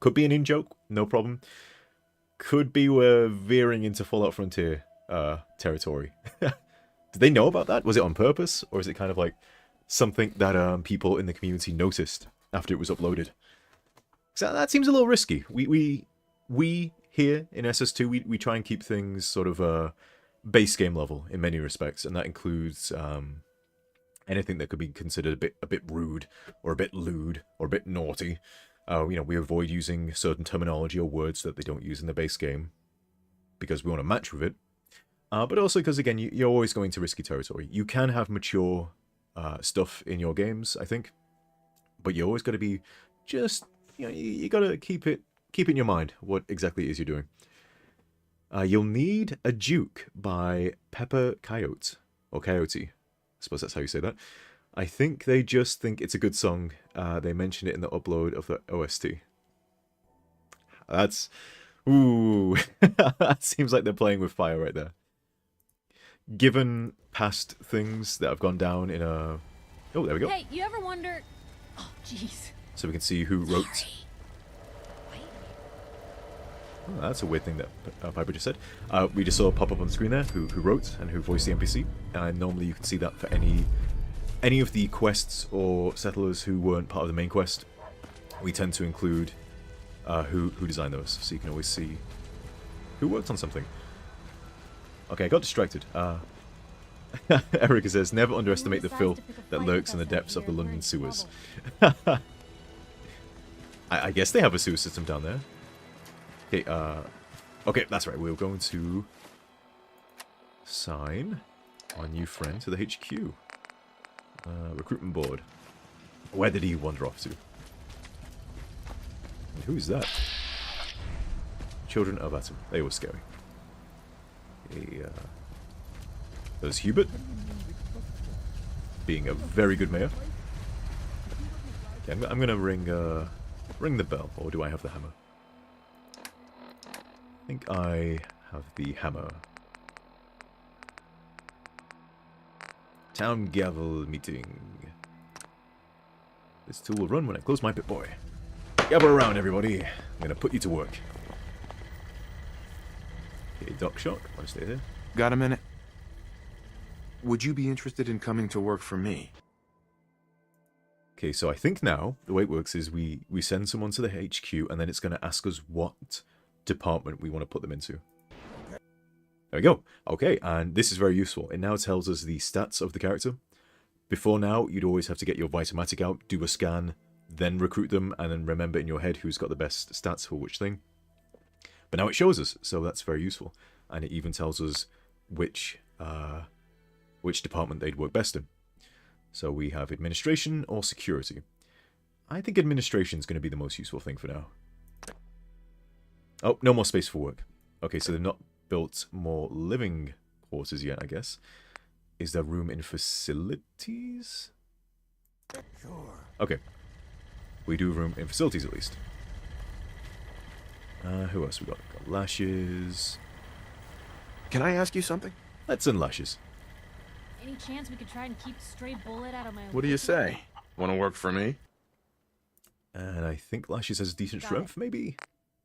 S1: Could be an in-joke, no problem. Could be we're veering into Fallout Frontier territory. Did they know about that? Was it on purpose? Or is it kind of like something that people in the community noticed after it was uploaded? So that seems a little risky. We here in SS2, we try and keep things sort of base game level in many respects, and that includes anything that could be considered a bit rude, or a bit lewd, or a bit naughty. We avoid using certain terminology or words that they don't use in the base game because we want to match with it. But also because, again, you're always going to risky territory. You can have mature stuff in your games, I think, but you always got to be just, you got to keep it in your mind what exactly it is you're doing. You'll need a Duke by Pepper Coyote. Or Coyote. I suppose that's how you say that. I think they just think it's a good song. They mentioned it in the upload of the OST. That's... Ooh. That seems like they're playing with fire right there. Given past things that have gone down in a... Oh, there we go.
S2: Hey, you ever wonder... Oh, jeez.
S1: So we can see who wrote...
S2: Sorry. Wait.
S1: Oh, that's a weird thing that Piper just said. We just saw pop up on the screen there who wrote and who voiced the NPC. And normally you can see that for any of the quests or settlers who weren't part of the main quest. We tend to include who designed those, so you can always see who worked on something. Okay, I got distracted. Erica says, never underestimate the filth that lurks in the depths of the London sewers. I guess they have a sewer system down there. Okay, okay, that's right. We're going to sign our new friend to the HQ. Recruitment board. Where did he wander off to? And who's that? Children of Atom. They were scary. Okay, there's Hubert. Being a very good mayor. Okay, I'm gonna ring the bell, or do I have the hammer? I think I have the hammer. Town gavel meeting. This tool will run when I close my pit boy. Gather around, everybody. I'm gonna put you to work. Okay, Doc Shock, wanna stay there?
S7: Got a minute? Would you be interested in coming to work for me?
S1: Okay, so I think now the way it works is we send someone to the HQ and then it's going to ask us what department we want to put them into. There we go. Okay, and this is very useful. It now tells us the stats of the character. Before now, you'd always have to get your Vitomatic out, do a scan, then recruit them, and then remember in your head who's got the best stats for which thing. But now it shows us, so that's very useful. And it even tells us which department they'd work best in. So we have administration or security. I think administration is going to be the most useful thing for now. Oh, no more space for work. Okay, so they've not built more living quarters yet, I guess. Is there room in facilities?
S6: Sure.
S1: Okay. We do have room in facilities at least. Who else we got? We got Lashes.
S7: Can I ask you something?
S1: Let's send Lashes.
S2: Any chance we could try and keep stray bullet out of my...
S7: What do you say? Want to work for me?
S1: And I think Lashes has decent
S2: Got
S1: strength, maybe?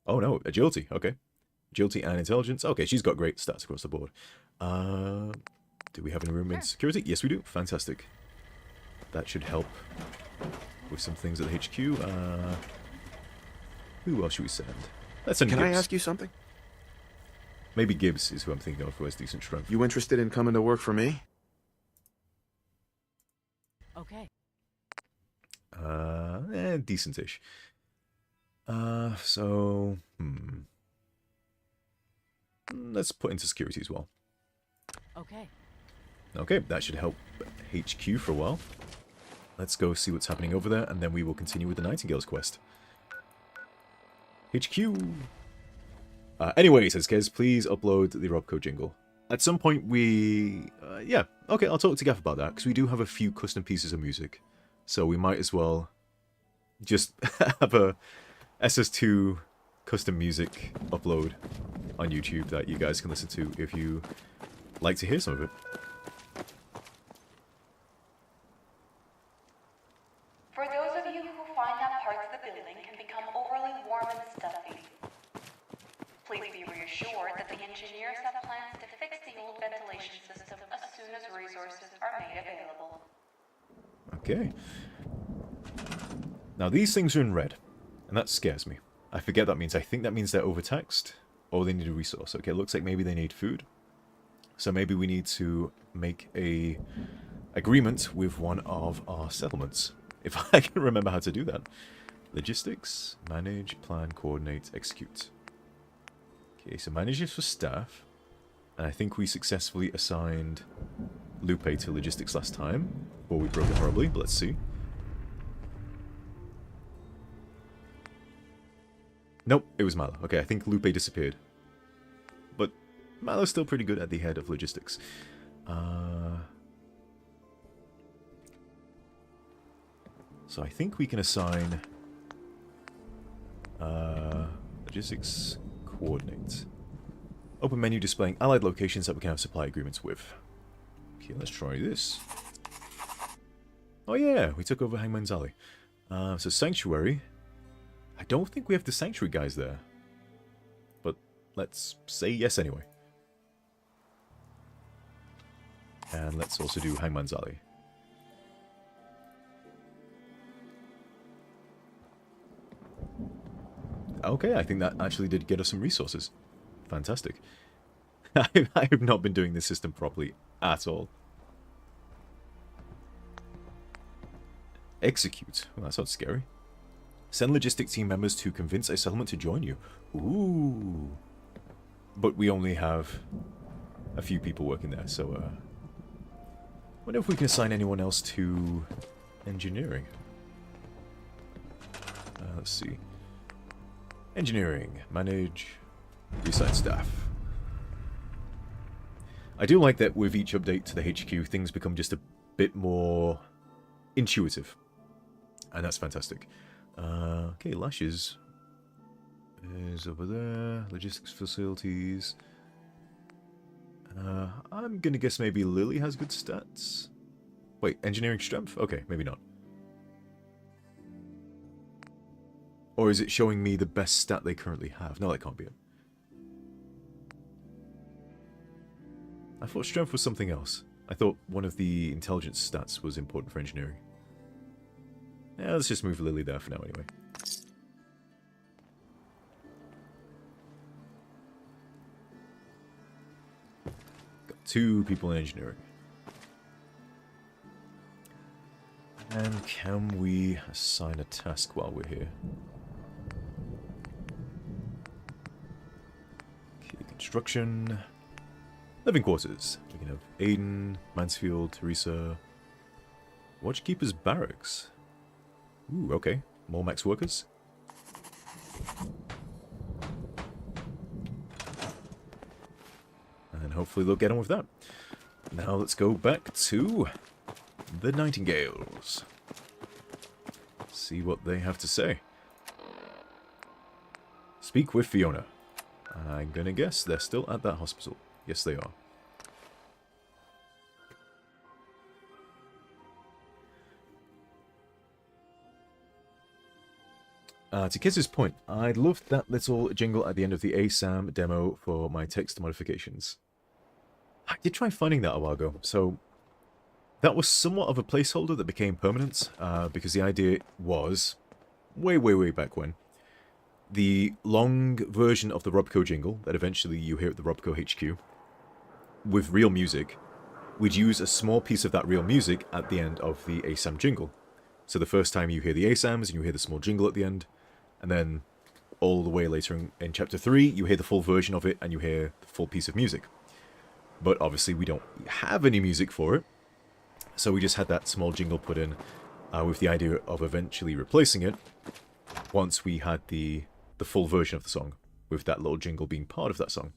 S1: Oh no, agility, okay. Agility and intelligence. Okay, she's got great stats across the board. Do we have any room in security? Yes, we do. Fantastic. That should help with some things at the HQ. Who else should we send? Let's send Gibbs.
S7: Can I ask you something?
S1: Maybe Gibbs is who I'm thinking of, who has decent strength.
S7: You interested in coming to work for me?
S2: Okay.
S1: Decent-ish. So, let's put into security as well.
S2: Okay.
S1: Okay, that should help HQ for a while. Let's go see what's happening over there, and then we will continue with the Nightingale's quest. HQ! Anyway, says Kez, please upload the Robco jingle. At some point yeah, okay, I'll talk to Gaff about that, because we do have a few custom pieces of music. So we might as well just have a SS2 custom music upload on YouTube that you guys can listen to if you like to hear some of it.
S3: For those of you who find that parts of the building can become overly warm and stuffy, please be reassured that the engineers have plans to fix the old ventilation system as soon as resources are made available.
S1: Okay. Now these things are in red, and that scares me. I forget that means. I think that means they're overtaxed, or they need a resource. Okay, it looks like maybe they need food. So maybe we need to make a agreement with one of our settlements. If I can remember how to do that. Logistics, manage, plan, coordinate, execute. Okay, so manage is for staff. And I think we successfully assigned Lupe to logistics last time. Or we broke it horribly, but let's see. Nope, it was Mala. Okay, I think Lupe disappeared. But Mallow's still pretty good at the head of logistics. So I think we can assign logistics coordinates. Open menu displaying allied locations that we can have supply agreements with. Okay, let's try this. Oh yeah, we took over Hangman's Alley. So Sanctuary. I don't think we have the Sanctuary guys there. But let's say yes anyway. And let's also do Hangman's Alley. Okay, I think that actually did get us some resources. Fantastic. I have not been doing this system properly at all. Execute. Well, that sounds scary. Send logistic team members to convince a settlement to join you. Ooh. But we only have a few people working there, so wonder if we can assign anyone else to engineering. Let's see. Engineering. Manage. Reassign staff. I do like that with each update to the HQ, things become just a bit more intuitive. And that's fantastic. Okay, Lashes is over there. Logistics facilities. I'm gonna guess maybe Lily has good stats. Wait, engineering strength? Okay, maybe not. Or is it showing me the best stat they currently have? No, that can't be it. I thought strength was something else. I thought one of the intelligence stats was important for engineering. Yeah, let's just move Lily there for now anyway. Got 2 people in engineering. And can we assign a task while we're here? Okay, construction. Living quarters. We can have Aiden, Mansfield, Teresa. Watchkeeper's barracks. Ooh, okay. More max workers. And hopefully they'll get on with that. Now let's go back to the Nightingales. See what they have to say. Speak with Fiona. I'm gonna guess they're still at that hospital. Yes, they are. To Kiz's point, I loved that little jingle at the end of the ASAM demo for my text modifications. I did try finding that a while ago, so that was somewhat of a placeholder that became permanent, because the idea was, way back when, the long version of the Robco jingle that eventually you hear at the Robco HQ, with real music, we'd use a small piece of that real music at the end of the ASAM jingle. So the first time you hear the ASAMs, and you hear the small jingle at the end, and then all the way later in Chapter 3, you hear the full version of it, and you hear the full piece of music. But obviously we don't have any music for it, so we just had that small jingle put in, with the idea of eventually replacing it, once we had the full version of the song, with that little jingle being part of that song.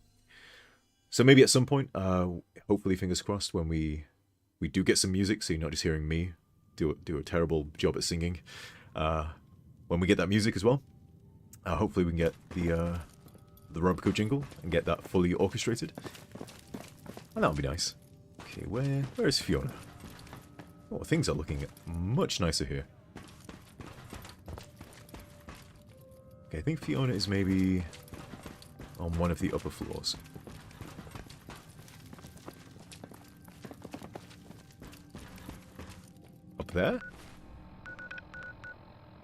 S1: So maybe at some point, hopefully fingers crossed, when we do get some music, so you're not just hearing me do a terrible job at singing, when we get that music as well, hopefully we can get the Robco jingle and get that fully orchestrated. And that would be nice. Okay, where is Fiona? Oh, things are looking much nicer here. Okay, I think Fiona is maybe on one of the upper floors. Up there?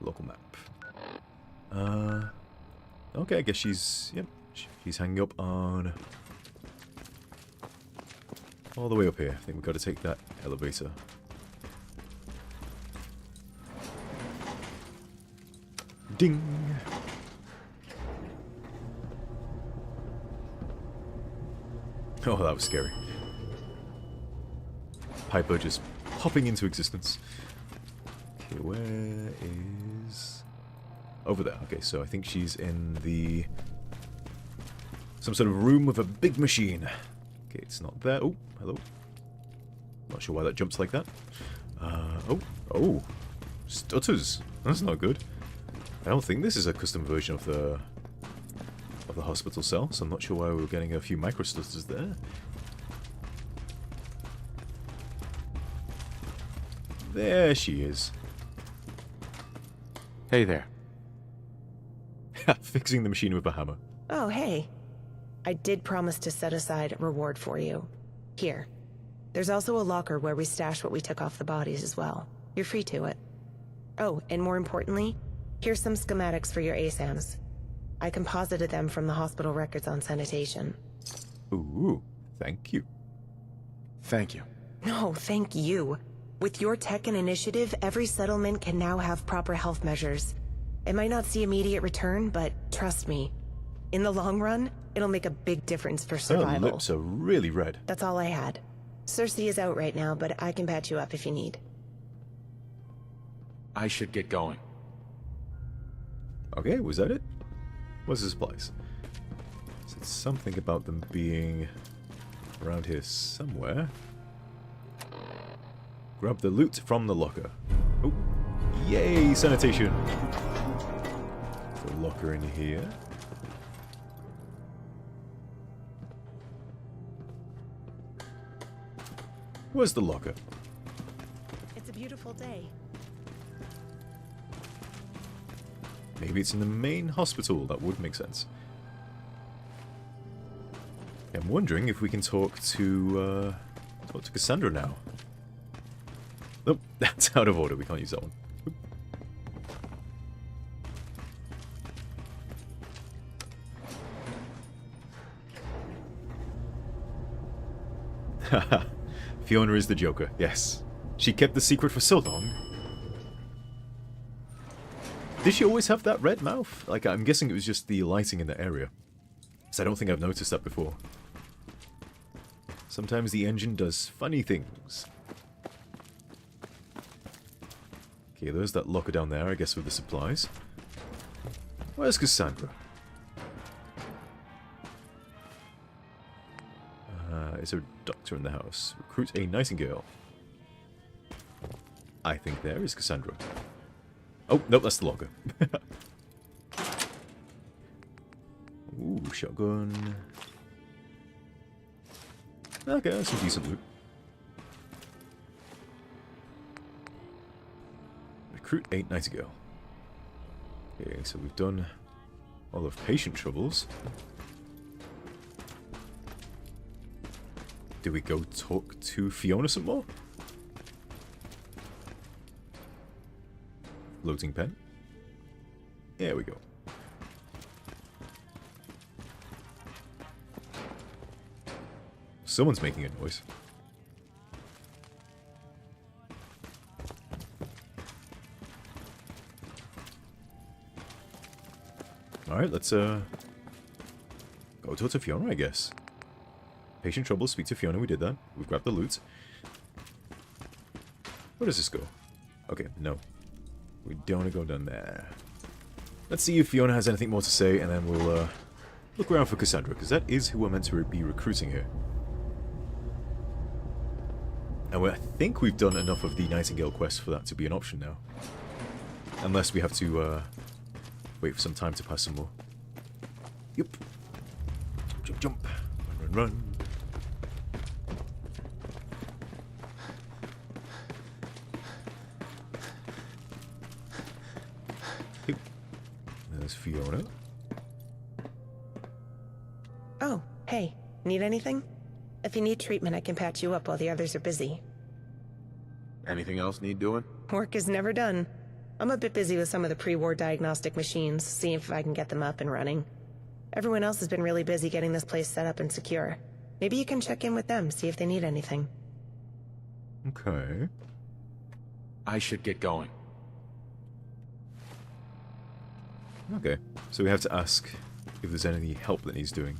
S1: Local map. Okay, I guess she's hanging up on all the way up here. I think we've got to take that elevator. Ding! Oh, that was scary. Piper just popping into existence. Okay, where is... Over there. Okay, so I think she's in the Some sort of room with a big machine. Okay, it's not there. Oh, hello. Not sure why that jumps like that. Oh. Stutters. That's not good. I don't think this is a custom version of the hospital cell, so I'm not sure why we were getting a few micro stutters there. There she is.
S7: Hey there.
S1: Fixing the machine with a hammer.
S10: Oh, hey. I did promise to set aside a reward for you. Here. There's also a locker where we stash what we took off the bodies as well. You're free to it. Oh, and more importantly, here's some schematics for your ASAMs. I composited them from the hospital records on sanitation.
S1: Ooh, thank you.
S7: Thank you.
S10: No, thank you. With your tech and initiative, every settlement can now have proper health measures. It might not see immediate return, but trust me, in the long run, it'll make a big difference for
S1: Her
S10: survival.
S1: lips are really red.
S10: That's all I had. Cersei is out right now, but I can patch you up if you need.
S7: I should get going.
S1: Okay, was that it? What's the supplies? Said something about them being around here somewhere. Grab the loot from the locker. Oh, yay, sanitation! The locker in here. Where's the locker?
S10: It's a beautiful day.
S1: Maybe it's in the main hospital. That would make sense. I'm wondering if we can talk to Cassandra now. Nope, that's out of order. We can't use that one. Haha. Fiona is the Joker. Yes. She kept the secret for so long. Did she always have that red mouth? Like, I'm guessing it was just the lighting in the area. So I don't think I've noticed that before. Sometimes the engine does funny things. Okay, there's that locker down there, I guess, with the supplies. Where's Cassandra? Is there a doctor in the house? Recruit a nightingale. I think there is Cassandra. Oh, nope, that's the locker. Ooh, shotgun. Okay, that's some decent loot. Recruit 8 nightingale. Okay, so we've done all of patient troubles. Do we go talk to Fiona some more? Loading pen. There we go. Someone's making a noise. Alright, let's go talk to Fiona, I guess. Patient trouble, speak to Fiona, we did that. We've grabbed the loot. Where does this go? Okay, no. We don't want to go down there. Let's see if Fiona has anything more to say, and then we'll look around for Cassandra, because that is who we're meant to be recruiting here. And I think we've done enough of the Nightingale quest for that to be an option now. Unless we have to wait for some time to pass some more. Yep. Jump, jump, jump. Run, run, run. Yep. There's Fiona.
S10: Oh, hey. Need anything? If you need treatment, I can patch you up while the others are busy.
S7: Anything else need doing?
S10: Work is never done. I'm a bit busy with some of the pre-war diagnostic machines, seeing if I can get them up and running. Everyone else has been really busy getting this place set up and secure. Maybe you can check in with them, see if they need anything.
S1: Okay.
S7: I should get going.
S1: Okay. So we have to ask if there's any help that needs doing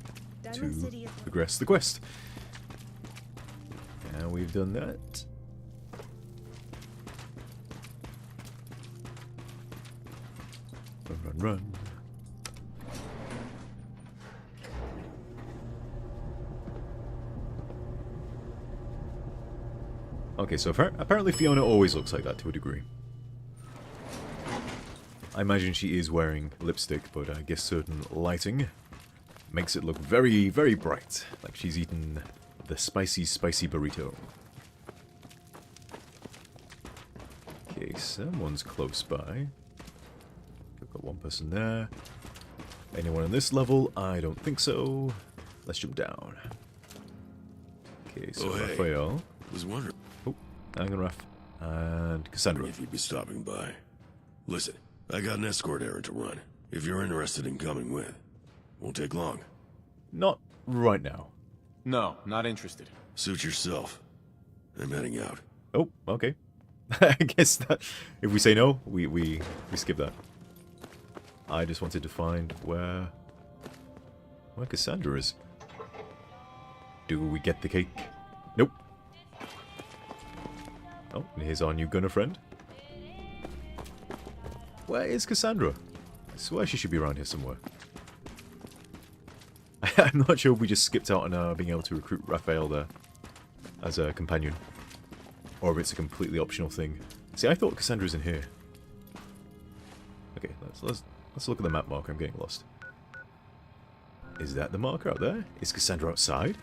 S1: to progress the quest. And we've done that. Run, run, run. Okay, so apparently Fiona always looks like that to a degree. I imagine she is wearing lipstick, but I guess certain lighting makes it look very, very bright. Like she's eaten the spicy, spicy burrito. Okay, someone's close by. We've got one person there. Anyone on this level? I don't think so. Let's jump down. Okay, so
S11: hey.
S1: Raphael.
S11: Was wondering
S1: Oh, hang on, Raph. And Cassandra.
S11: if you'd be stopping by. Listen, I got an escort errand to run. If you're interested in coming with, won't take long.
S1: Not right now.
S7: No, not interested.
S11: Suit yourself. I'm heading out.
S1: Oh, okay. I guess that if we say no, we skip that. I just wanted to find where Cassandra is. Do we get the cake? Nope. Oh, and here's our new gunner friend. Where is Cassandra? I swear she should be around here somewhere. I'm not sure if we just skipped out on being able to recruit Raphael there as a companion, or if it's a completely optional thing. See, I thought Cassandra's in here. Okay, let's look at the map marker. I'm getting lost. Is that the marker out there? Is Cassandra outside?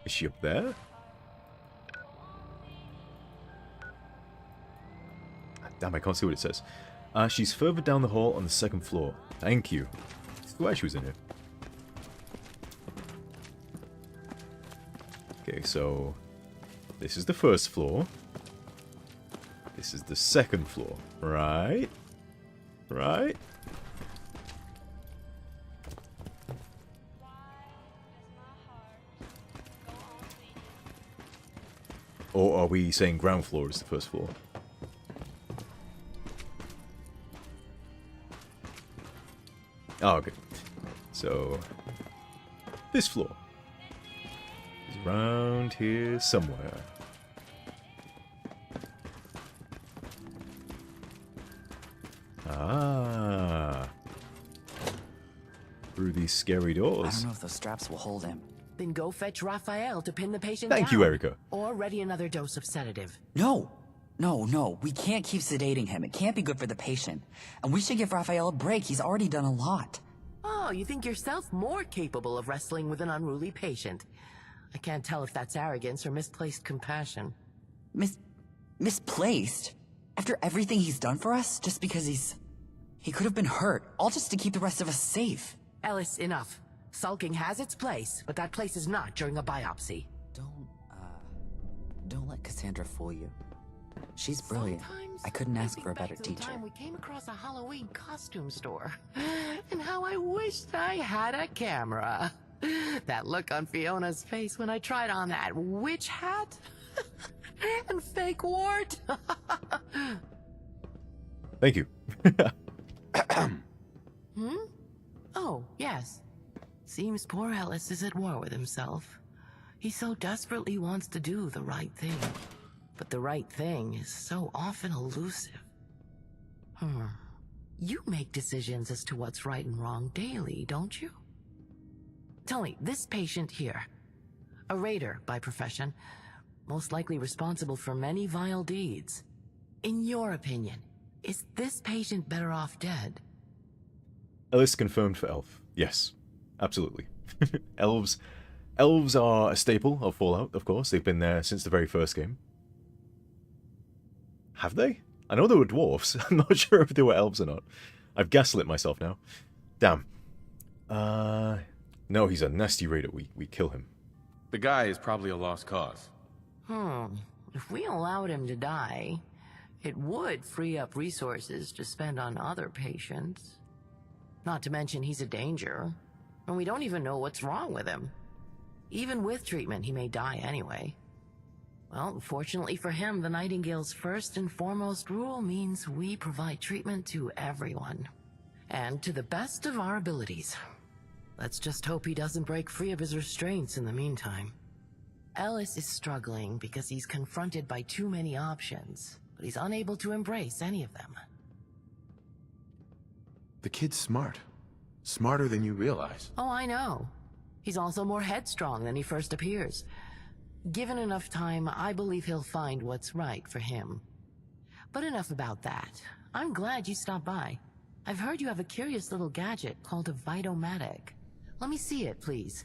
S1: Is she up there? Damn, I can't see what it says. She's further down the hall on the second floor. Thank you. I swear she was in here. Okay, so this is the first floor. This is the second floor. Right? Right? Or are we saying ground floor is the first floor? Oh, okay. So, this floor is around here somewhere. Ah. Through these scary doors.
S12: I don't know if those straps will hold him. Then go fetch Raphael to pin the patient
S1: Thank
S12: down.
S1: you, Erica.
S12: Or ready another dose of sedative.
S13: No. No. We can't keep sedating him. It can't be good for the patient. And we should give Raphael a break. He's already done a lot.
S12: Oh, you think yourself more capable of wrestling with an unruly patient. I can't tell if that's arrogance or misplaced compassion.
S13: Misplaced? After everything he's done for us? Just because he could have been hurt. All just to keep the rest of us safe.
S12: Ellis, enough. Sulking has its place, but that place is not during a biopsy.
S13: Don't let Cassandra fool you. She's brilliant. I couldn't ask for a better teacher.
S12: We came across a Halloween costume store. And how I wished I had a camera. That look on Fiona's face when I tried on that witch hat. And fake wart.
S1: Thank you.
S12: Oh, yes. Seems poor Ellis is at war with himself. He so desperately wants to do the right thing. But the right thing is so often elusive. You make decisions as to what's right and wrong daily, don't you? Tell me, this patient here, a raider by profession, most likely responsible for many vile deeds. In your opinion, is this patient better off dead?
S1: Ellis confirmed for Elf. Yes, absolutely. Elves are a staple of Fallout, of course. They've been there since the very first game. Have they? I know they were dwarfs. I'm not sure if they were elves or not. I've gaslit myself now. Damn. No, he's a nasty raider. We kill him.
S7: The guy is probably a lost cause.
S12: If we allowed him to die, it would free up resources to spend on other patients. Not to mention he's a danger, and we don't even know what's wrong with him. Even with treatment, he may die anyway. Well, fortunately for him, the Nightingale's first and foremost rule means we provide treatment to everyone. And to the best of our abilities. Let's just hope he doesn't break free of his restraints in the meantime. Ellis is struggling because he's confronted by too many options, but he's unable to embrace any of them.
S7: The kid's smart. Smarter than you realize.
S12: Oh, I know. He's also more headstrong than he first appears. Given enough time, I believe he'll find what's right for him. But enough about that. I'm glad you stopped by. I've heard you have a curious little gadget called a Vitomatic. Let me see it, please.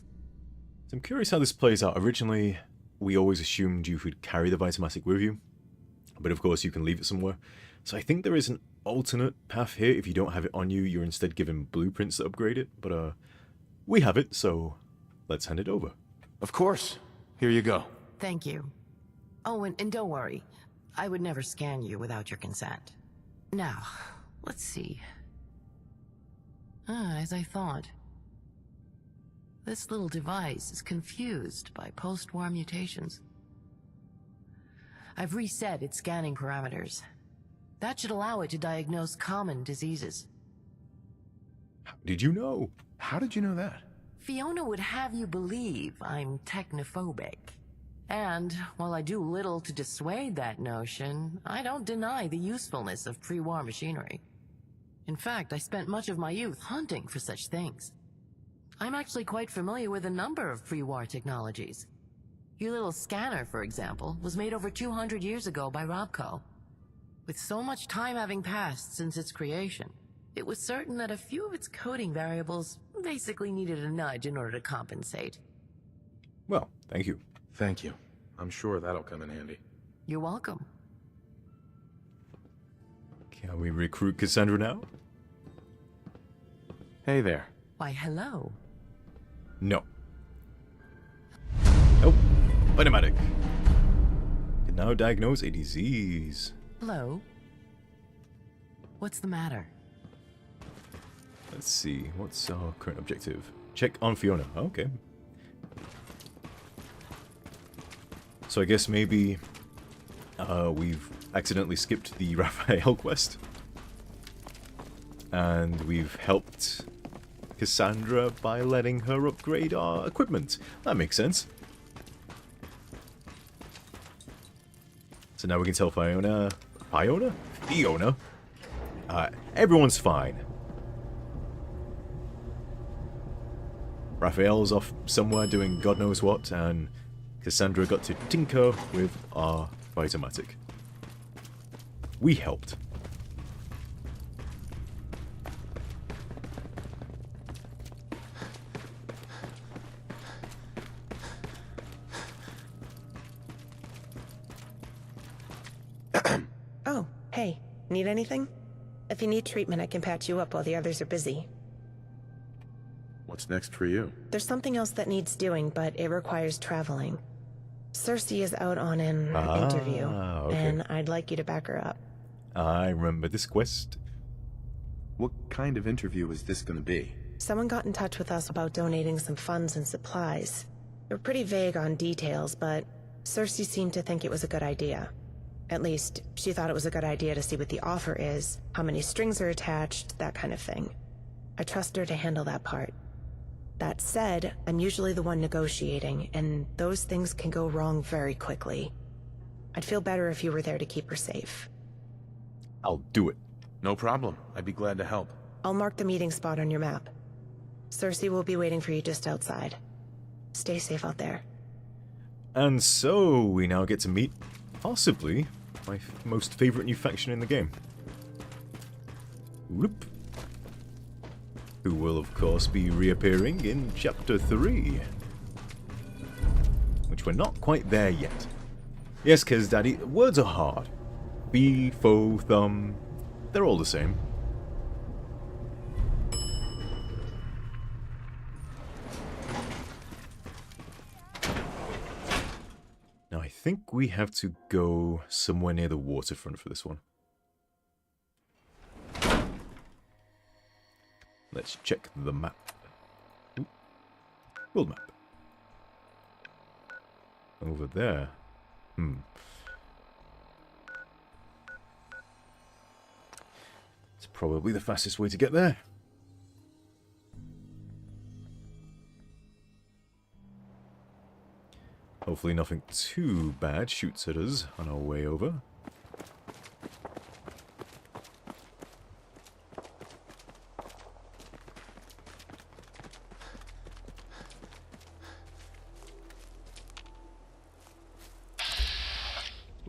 S1: So I'm curious how this plays out. Originally, we always assumed you could carry the Vitomatic with you, but of course you can leave it somewhere. So I think there is an alternate path here. If you don't have it on you, you're instead given blueprints that upgrade it, but we have it, so let's hand it over.
S7: Of course. Here you go.
S12: Thank you. Oh, and don't worry. I would never scan you without your consent. Now, let's see. As I thought. This little device is confused by post-war mutations. I've reset its scanning parameters. That should allow it to diagnose common diseases.
S1: Did you know?
S7: How did you know that?
S12: Fiona would have you believe I'm technophobic. And while I do little to dissuade that notion, I don't deny the usefulness of pre-war machinery. In fact, I spent much of my youth hunting for such things. I'm actually quite familiar with a number of pre-war technologies. Your little scanner, for example, was made over 200 years ago by Robco. With so much time having passed since its creation, it was certain that a few of its coding variables basically needed a nudge in order to compensate.
S1: Well, thank you.
S7: Thank you. I'm sure that'll come in handy.
S12: You're welcome.
S1: Can we recruit Cassandra now?
S7: Hey there.
S12: Why, hello.
S1: No. Oh, Vitomatic. Can now diagnose a disease.
S12: Hello. What's the matter?
S1: Let's see, what's our current objective? Check on Fiona. Okay. So I guess maybe we've accidentally skipped the Raphael quest. And we've helped Cassandra by letting her upgrade our equipment. That makes sense. So now we can tell Fiona... Fiona? Everyone's fine. Raphael's off somewhere doing God knows what, and Cassandra got to tinker with our Vitomatic. We helped.
S10: Oh, hey, need anything? If you need treatment, I can patch you up while the others are busy.
S7: What's next for you?
S10: There's something else that needs doing, but it requires traveling. Cersei is out on an interview,
S1: okay.
S10: and I'd like you to back her up.
S1: I remember this quest.
S7: What kind of interview is this going to be?
S10: Someone got in touch with us about donating some funds and supplies. They were pretty vague on details, but Cersei seemed to think it was a good idea. At least, she thought it was a good idea to see what the offer is, how many strings are attached, that kind of thing. I trust her to handle that part. That said, I'm usually the one negotiating, and those things can go wrong very quickly. I'd feel better if you were there to keep her safe.
S1: I'll do it.
S7: No problem. I'd be glad to help.
S10: I'll mark the meeting spot on your map. Cersei will be waiting for you just outside. Stay safe out there.
S1: And so, we now get to meet, possibly, my most favorite new faction in the game. Whoop. Who will, of course, be reappearing in Chapter 3. Which we're not quite there yet. Yes, cause Daddy, words are hard. Be, fo, thumb, they're all the same. Now I think we have to go somewhere near the waterfront for this one. Let's check the map. Ooh. World map. Over there. It's probably the fastest way to get there. Hopefully nothing too bad shoots at us on our way over.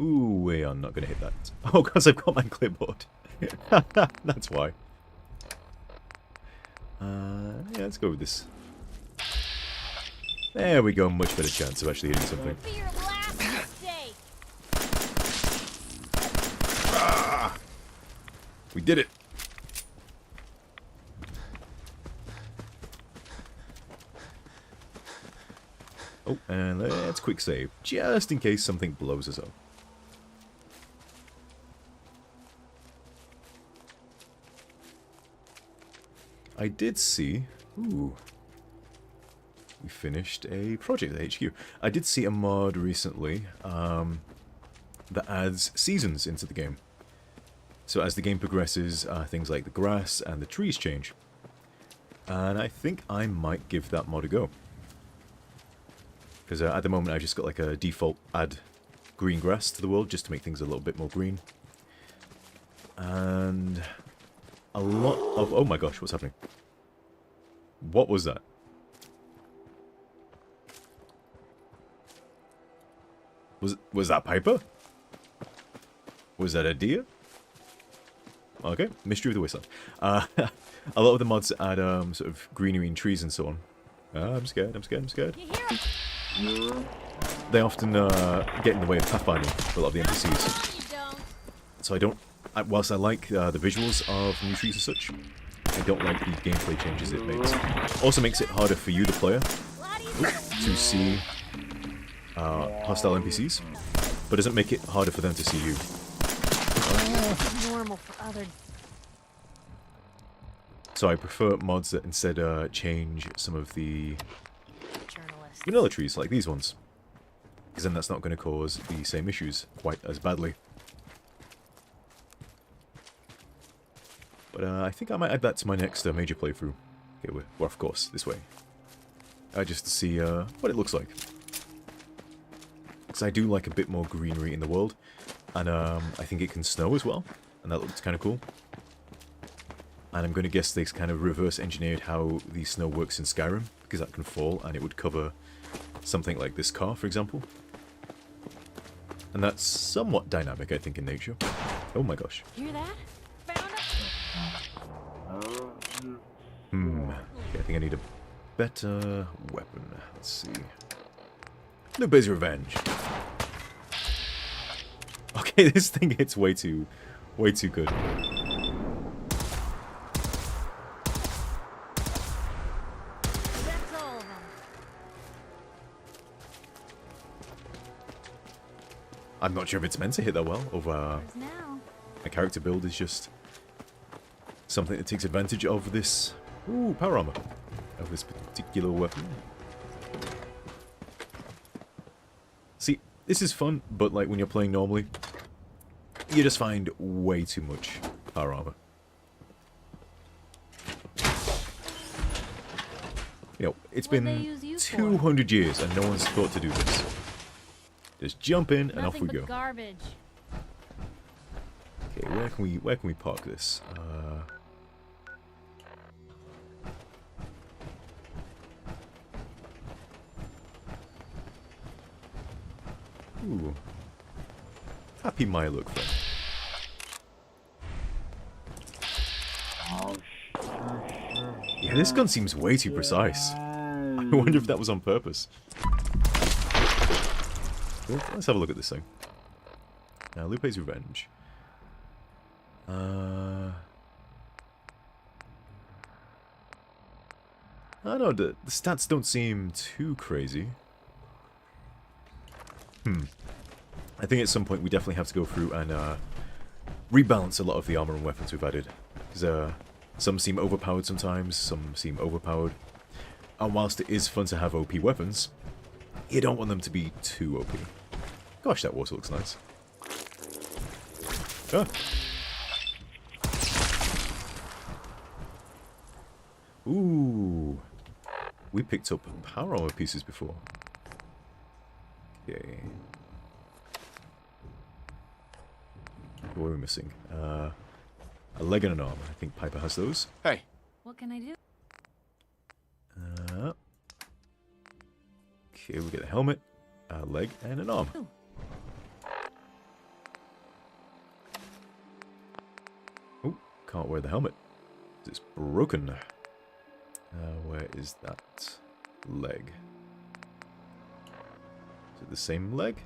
S1: Ooh, we are not going to hit that. Oh, because I've got my clipboard. That's why. Yeah, let's go with this. There we go, much better chance of actually hitting something. We did it! Oh, and let's quick save, just in case something blows us up. I did see... Ooh. We finished a project at HQ. I did see a mod recently that adds seasons into the game. So as the game progresses, things like the grass and the trees change. And I think I might give that mod a go. Because at the moment I just got like a default add green grass to the world just to make things a little bit more green. And a lot of... Oh my gosh, what's happening? What was that? Was that Piper? Was that a deer? Okay, Mystery of the Wasteland. A lot of the mods add sort of greenery and trees and so on. I'm scared, I'm scared, I'm scared. They often get in the way of pathfinding for a lot of the NPCs. So I don't... whilst I like the visuals of new trees and such, I don't like the gameplay changes it makes. Also makes it harder for you, the player, to see hostile NPCs, but doesn't make it harder for them to see you.
S2: Normal for other.
S1: So I prefer mods that instead change some of the vanilla trees, like these ones. Because then that's not going to cause the same issues quite as badly. But I think I might add that to my next major playthrough. Okay, we're off course, this way. Just to see what it looks like. Because I do like a bit more greenery in the world. And I think it can snow as well. And that looks kind of cool. And I'm going to guess they kind of reverse engineered how the snow works in Skyrim. Because that can fall and it would cover something like this car, for example. And that's somewhat dynamic, I think, in nature. Oh my gosh.
S2: Hear that?
S1: Okay, I think I need a better weapon. Let's see. Lupe's Revenge. Okay, this thing hits way too good.
S2: That's all of them.
S1: I'm not sure if it's meant to hit that well, or a character build is just something that takes advantage of this power armor, of this particular weapon. See, this is fun, but like when you're playing normally, you just find way too much power armor. You know, it's been 200 years and no one's thought to do this. Just jump in and off we go.
S2: Garbage.
S1: Okay, where can we park this? Ooh. Happy my look friend. Yeah, this gun seems way too precise. I wonder if that was on purpose. Well, let's have a look at this thing. Now, Lupe's Revenge. I don't know, the stats don't seem too crazy. I think at some point we definitely have to go through and rebalance a lot of the armor and weapons we've added. Because some seem overpowered sometimes, some seem overpowered. And whilst it is fun to have OP weapons, you don't want them to be too OP. Gosh, that water looks nice. Ah. Ooh. We picked up power armor pieces before. Okay. What are we missing? A leg and an arm. I think Piper has those.
S7: Hey.
S2: What can I do?
S1: Okay, we get a helmet, a leg, and an arm.
S2: Ooh.
S1: can't wear the helmet. It's broken. Where is that leg? Is it the same leg?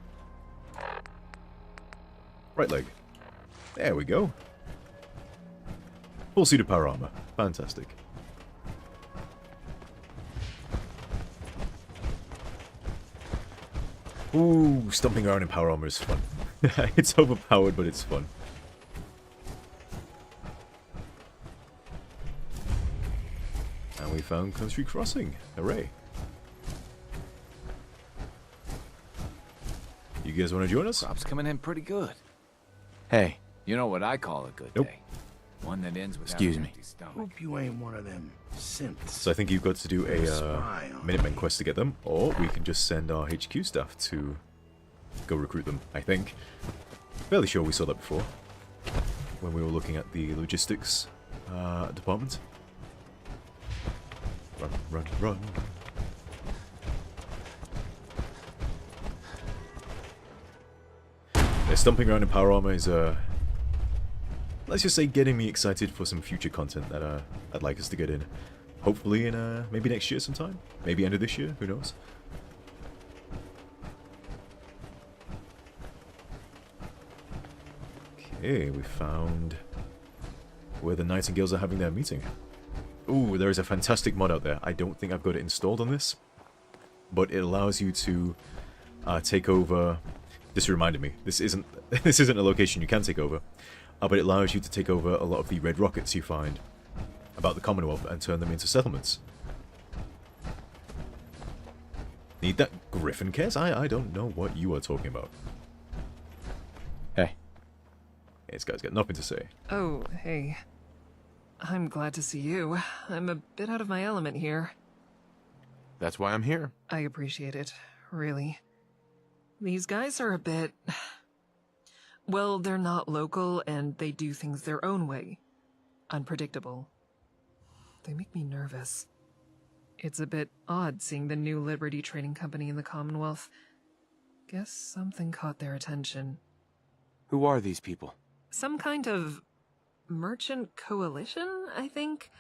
S1: Right leg. There we go. Full suit of power armor. Fantastic. Ooh, stomping around in power armor is fun. It's overpowered, but it's fun. And we found Country Crossing. Hooray. You guys want to join us?
S8: Crop's coming in pretty good. Hey, you know what I call a good day? One that ends with
S11: Excuse me.
S6: Hope you ain't one of them synths.
S1: So I think you've got to do a Minutemen quest to get them, or we can just send our HQ staff to go recruit them, I think. Fairly sure we saw that before, when we were looking at the logistics department. Run, run, run. Yeah, stomping around in power armor is, let's just say, getting me excited for some future content that I'd like us to get in. Hopefully in maybe next year sometime. Maybe end of this year, who knows. Okay, we found where the Nightingales are having their meeting. Ooh, there is a fantastic mod out there. I don't think I've got it installed on this, but it allows you to take over. This reminded me. This isn't a location you can take over, but it allows you to take over a lot of the red rockets you find about the Commonwealth and turn them into settlements. Need that Griffin case? I don't know what you are talking about. Hey. This guy's got nothing to say.
S14: Oh, hey. I'm glad to see you. I'm a bit out of my element here.
S7: That's why I'm here.
S14: I appreciate it, really. These guys are a bit... Well, they're not local, and they do things their own way. Unpredictable. They make me nervous. It's a bit odd seeing the new Liberty Trading Company in the Commonwealth. Guess something caught their attention.
S7: Who are these people?
S14: Some kind of merchant coalition, I think?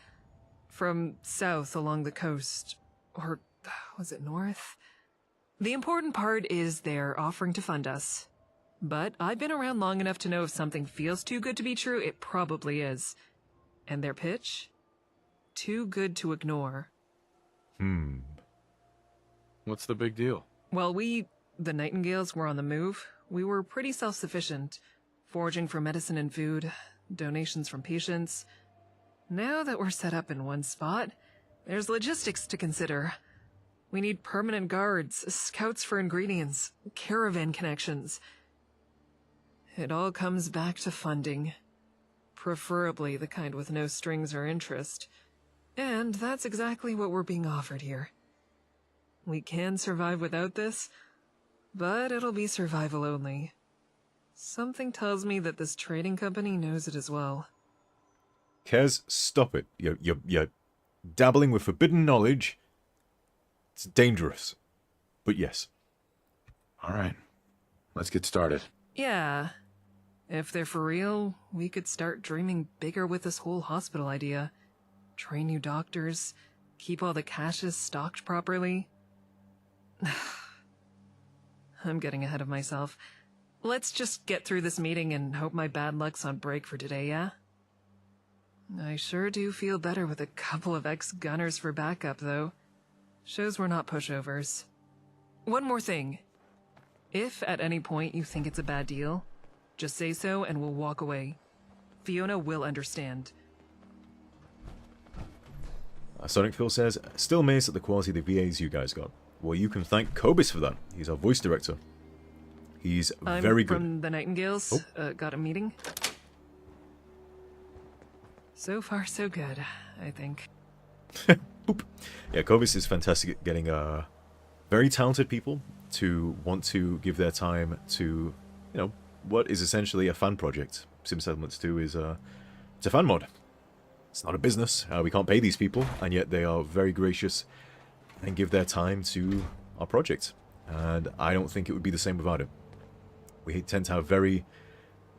S14: From south along the coast. Or was it north? The important part is they're offering to fund us. But I've been around long enough to know if something feels too good to be true, it probably is. And their pitch? Too good to ignore.
S7: What's the big deal?
S14: Well, we, the Nightingales, were on the move. We were pretty self-sufficient, foraging for medicine and food, donations from patients. Now that we're set up in one spot, there's logistics to consider. We need permanent guards, scouts for ingredients, caravan connections. It all comes back to funding. Preferably the kind with no strings or interest. And that's exactly what we're being offered here. We can survive without this, but it'll be survival only. Something tells me that this trading company knows it as well.
S1: Kez, stop it. You're dabbling with forbidden knowledge. It's dangerous. But yes.
S7: All right. Let's get started.
S14: Yeah. If they're for real, we could start dreaming bigger with this whole hospital idea. Train new doctors, keep all the caches stocked properly. I'm getting ahead of myself. Let's just get through this meeting and hope my bad luck's on break for today, yeah? I sure do feel better with a couple of ex-gunners for backup, though. Shows we're not pushovers. One more thing. If at any point you think it's a bad deal, just say so and we'll walk away. Fiona will understand.
S1: Sonic Phil says, still amazed at the quality of the VAs you guys got. Well, you can thank Kobis for that. He's our voice director. He's very good.
S14: I'm from the Nightingales. Got a meeting? So far, so good, I think.
S1: Boop. Yeah, Kobis is fantastic at getting very talented people to want to give their time to, you know, what is essentially a fan project. Sim Settlements 2 is it's a fan mod. It's not a business. We can't pay these people, and yet they are very gracious and give their time to our project. And I don't think it would be the same without it. We tend to have very,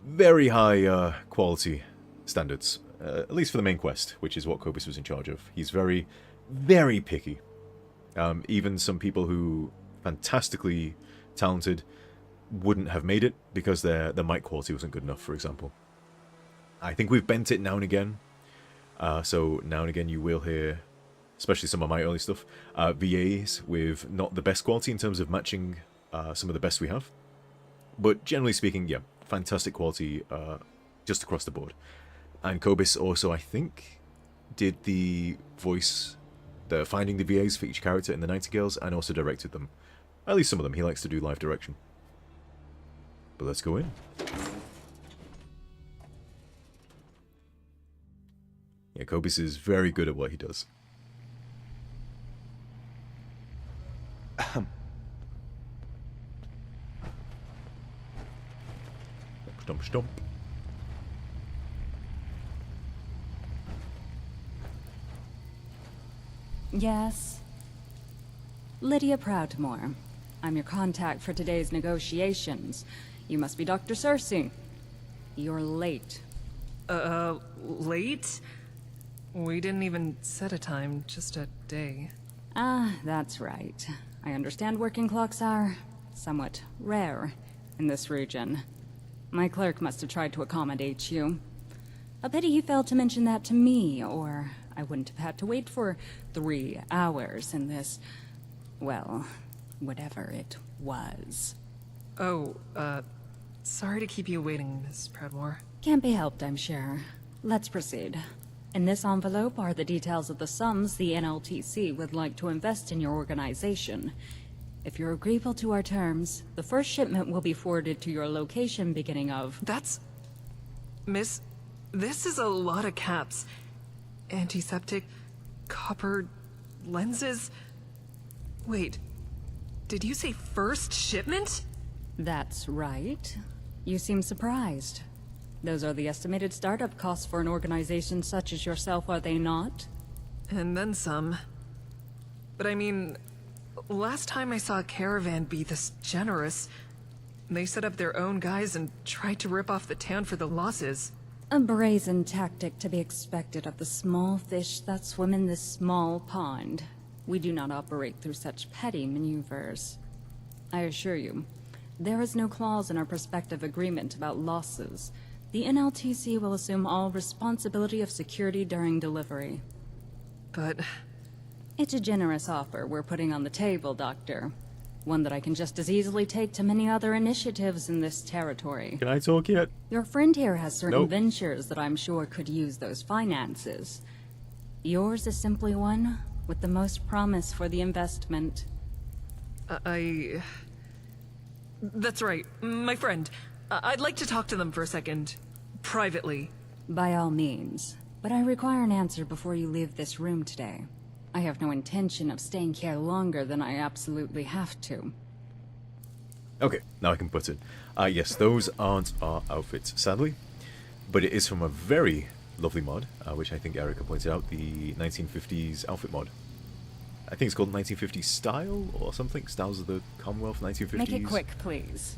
S1: very high quality standards at least for the main quest, which is what Cobus was in charge of. He's very, very picky. Even some people who fantastically talented wouldn't have made it because their mic quality wasn't good enough, for example. I think we've bent it now and again. So now and again you will hear, especially some of my early stuff, VAs with not the best quality in terms of matching some of the best we have. But generally speaking, yeah, fantastic quality just across the board. And Cobus also, I think, did the voice, finding the VAs for each character in the Nightingales, and also directed them. At least some of them. He likes to do live direction. But let's go in. Yeah, Cobus is very good at what he does. Stomp, stomp.
S15: Yes. Lydia Proudmore. I'm your contact for today's negotiations. You must be Dr. Cersei. You're late.
S14: Late? We didn't even set a time, just a day.
S15: Ah, that's right. I understand working clocks are somewhat rare in this region. My clerk must have tried to accommodate you. A pity he failed to mention that to me, or I wouldn't have had to wait for 3 hours in this, well, whatever it was.
S14: Oh, sorry to keep you waiting, Miss Proudmore.
S15: Can't be helped, I'm sure. Let's proceed. In this envelope are the details of the sums the NLTC would like to invest in your organization. If you're agreeable to our terms, the first shipment will be forwarded to your location beginning of...
S14: That's... Miss, this is a lot of caps. Antiseptic, copper, lenses... Wait, did you say first shipment?
S15: That's right. You seem surprised. Those are the estimated startup costs for an organization such as yourself, are they not?
S14: And then some. But I mean, last time I saw a caravan be this generous, they set up their own guys and tried to rip off the town for the losses.
S15: A brazen tactic to be expected of the small fish that swim in this small pond. We do not operate through such petty maneuvers. I assure you, there is no clause in our prospective agreement about losses. The NLTC will assume all responsibility of security during delivery.
S14: But...
S15: It's a generous offer we're putting on the table, Doctor. One that I can just as easily take to many other initiatives in this territory.
S1: Can I talk yet?
S15: Your friend here has certain
S1: Nope.
S15: ventures that I'm sure could use those finances. Yours is simply one with the most promise for the investment.
S14: That's right, my friend. I'd like to talk to them for a second. Privately.
S15: By all means. But I require an answer before you leave this room today. I have no intention of staying here longer than I absolutely have to.
S1: Okay, now I can put it. Yes, those aren't our outfits, sadly. But it is from a very lovely mod, which I think Erica pointed out, the 1950s outfit mod. I think it's called 1950s Style or something. Styles of the Commonwealth, 1950s.
S15: Make it quick, please.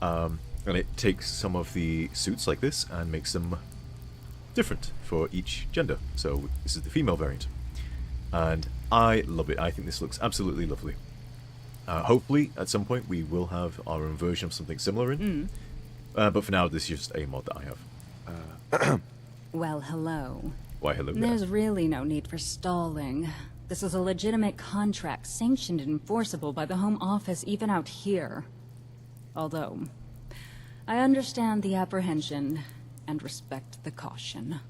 S1: And it takes some of the suits like this and makes them different for each gender. So this is the female variant. And I love it. I think this looks absolutely lovely. Hopefully, at some point, we will have our own version of something similar in. But for now, this is just a mod that I have.
S15: Well, hello.
S1: Why, hello there.
S15: There's really no need for stalling. This is a legitimate contract, sanctioned and enforceable by the Home Office even out here. Although, I understand the apprehension and respect the caution.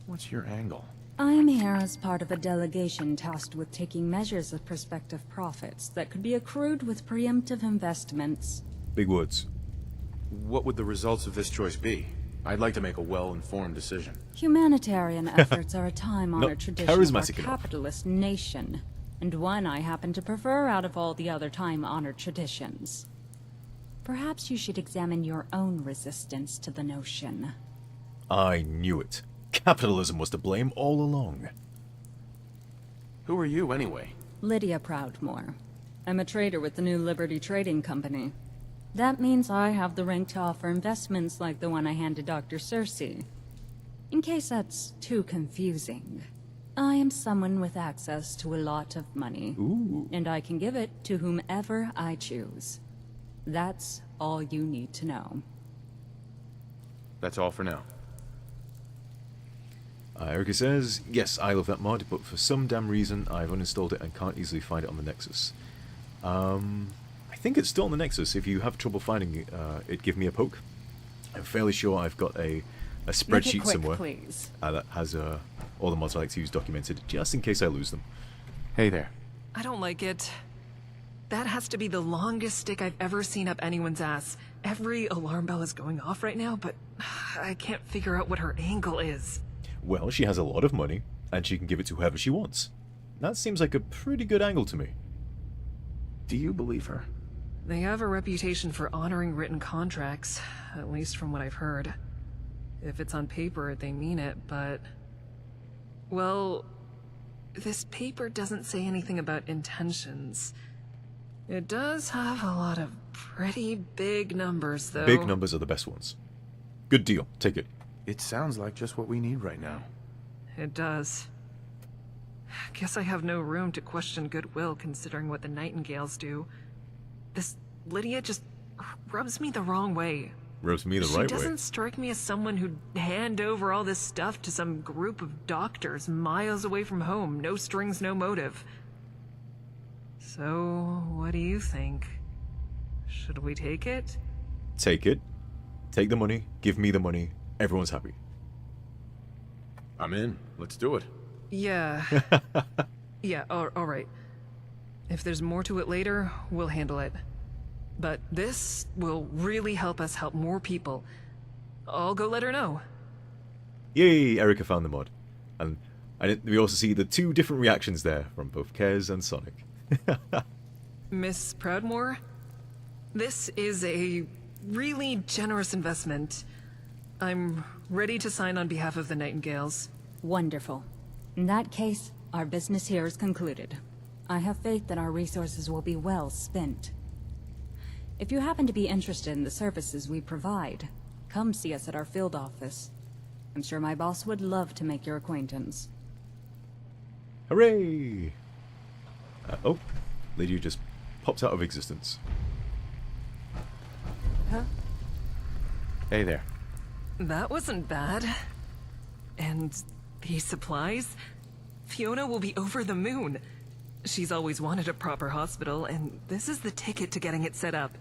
S7: What's your angle?
S15: I'm here as part of a delegation tasked with taking measures of prospective profits that could be accrued with preemptive investments.
S1: Big words.
S7: What would the results of this choice be? I'd like to make a well-informed decision.
S15: Humanitarian efforts are a time-honored
S1: Not
S15: tradition of our
S1: charismatic enough.
S15: capitalist nation, and one I happen to prefer out of all the other time-honored traditions. Perhaps you should examine your own resistance to the notion.
S1: I knew it. Capitalism was to blame all along.
S7: Who are you, anyway?
S15: Lydia Proudmore. I'm a trader with the New Liberty Trading Company. That means I have the rank to offer investments like the one I handed Dr. Cersei. In case that's too confusing, I am someone with access to a lot of money.
S1: Ooh.
S15: And I can give it to whomever I choose. That's all you need to know.
S7: That's all for now.
S1: Erica says, yes, I love that mod, but for some damn reason I've uninstalled it and can't easily find it on the Nexus. I think it's still on the Nexus. If you have trouble finding it, give me a poke. I'm fairly sure I've got a spreadsheet somewhere
S15: please.
S1: That has all the mods I like to use documented, just in case I lose them.
S7: Hey there.
S14: I don't like it. That has to be the longest stick I've ever seen up anyone's ass. Every alarm bell is going off right now, but I can't figure out what her angle is.
S1: Well, she has a lot of money, and she can give it to whoever she wants. That seems like a pretty good angle to me.
S7: Do you believe her?
S14: They have a reputation for honoring written contracts, at least from what I've heard. If it's on paper, they mean it, but... well, this paper doesn't say anything about intentions. It does have a lot of pretty big numbers, though.
S1: Big numbers are the best ones. Good deal. Take it.
S7: It sounds like just what we need right now.
S14: It does. Guess I have no room to question goodwill considering what the Nightingales do. This Lydia just rubs me the wrong way.
S1: Rubs me the right way.
S14: She doesn't strike me as someone who'd hand over all this stuff to some group of doctors miles away from home. No strings, no motive. So, what do you think? Should we take it?
S1: Take it. Take the money. Give me the money. Everyone's happy.
S7: I'm in. Let's do it.
S14: Yeah. Yeah, alright. If there's more to it later, we'll handle it. But this will really help us help more people. I'll go let her know.
S1: Yay, Erica found the mod. And we also see the two different reactions there from both Kez and Sonic.
S14: Miss Proudmore, this is a really generous investment. I'm ready to sign on behalf of the Nightingales.
S15: Wonderful. In that case, our business here is concluded. I have faith that our resources will be well spent. If you happen to be interested in the services we provide, come see us at our field office. I'm sure my boss would love to make your acquaintance.
S1: Hooray! Oh, Lydia just popped out of existence.
S15: Huh?
S7: Hey there.
S14: That wasn't bad. And these supplies? Fiona will be over the moon. She's always wanted a proper hospital, and this is the ticket to getting it set up.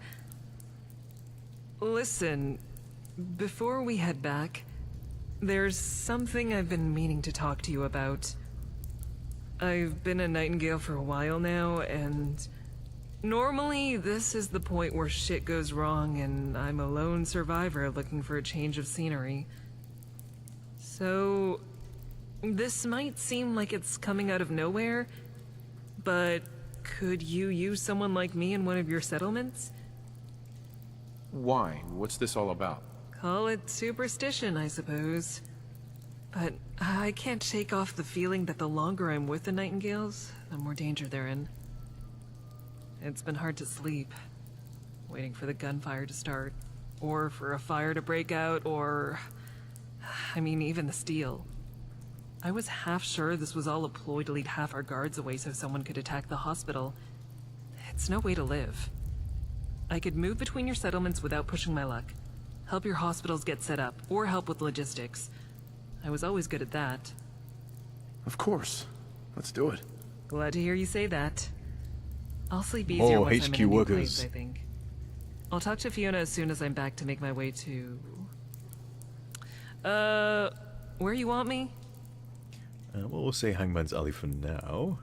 S14: Listen, before we head back, there's something I've been meaning to talk to you about. I've been a Nightingale for a while now, and normally this is the point where shit goes wrong and I'm a lone survivor looking for a change of scenery. So, this might seem like it's coming out of nowhere, but could you use someone like me in one of your settlements?
S7: Why? What's this all about?
S14: Call it superstition, I suppose. But I can't shake off the feeling that the longer I'm with the Nightingales, the more danger they're in. It's been hard to sleep, waiting for the gunfire to start, or for a fire to break out, or... I mean, even the steel. I was half sure this was all a ploy to lead half our guards away so someone could attack the hospital. It's no way to live. I could move between your settlements without pushing my luck, help your hospitals get set up, or help with logistics. I was always good at that.
S7: Of course. Let's do it.
S14: Glad to hear you say that. I'll sleep easier
S1: More
S14: once I'm in a
S1: HQ
S14: new
S1: workers.
S14: place, I think. I'll talk to Fiona as soon as I'm back to make my way to... where you want me?
S1: Well, we'll say Hangman's Alley for now.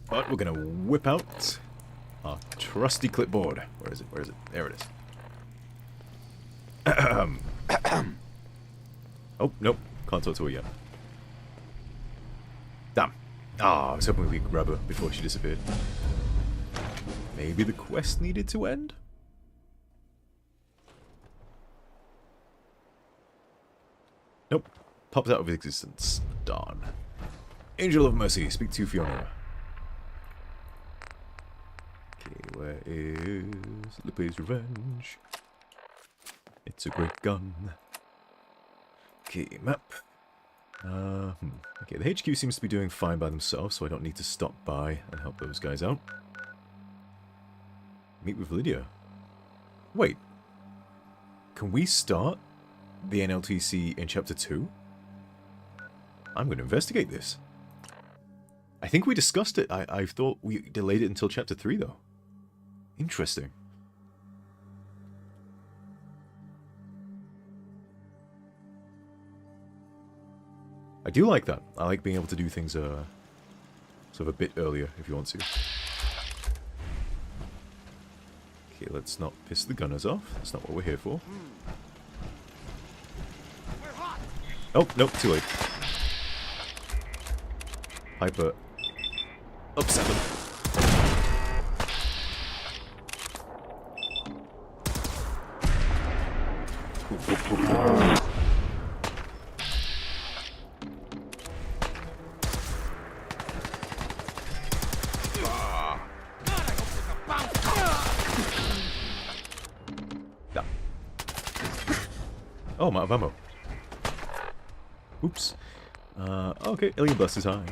S1: But we're gonna whip out our trusty clipboard. Where is it? Where is it? There it is. Oh, nope. Can't talk to her yet. Damn. Ah, I was hoping we could grab her before she disappeared. Maybe the quest needed to end? Nope. Pops out of existence. Darn. Angel of Mercy, speak to Fiona. Okay, where is Lippy's Revenge? It's a great gun. Okay, map. Okay, the HQ seems to be doing fine by themselves, so I don't need to stop by and help those guys out. Meet with Lydia. Wait. Can we start the NLTC in Chapter 2? I'm going to investigate this. I think we discussed it. I thought we delayed it until Chapter 3, though. Interesting. I do like that. I like being able to do things sort of a bit earlier, if you want to. Okay, let's not piss the gunners off. That's not what we're here for. Oh, nope, too late. Piper. Upset them. Oh, I'm out of ammo. Oops. Okay, Alien Blast is high.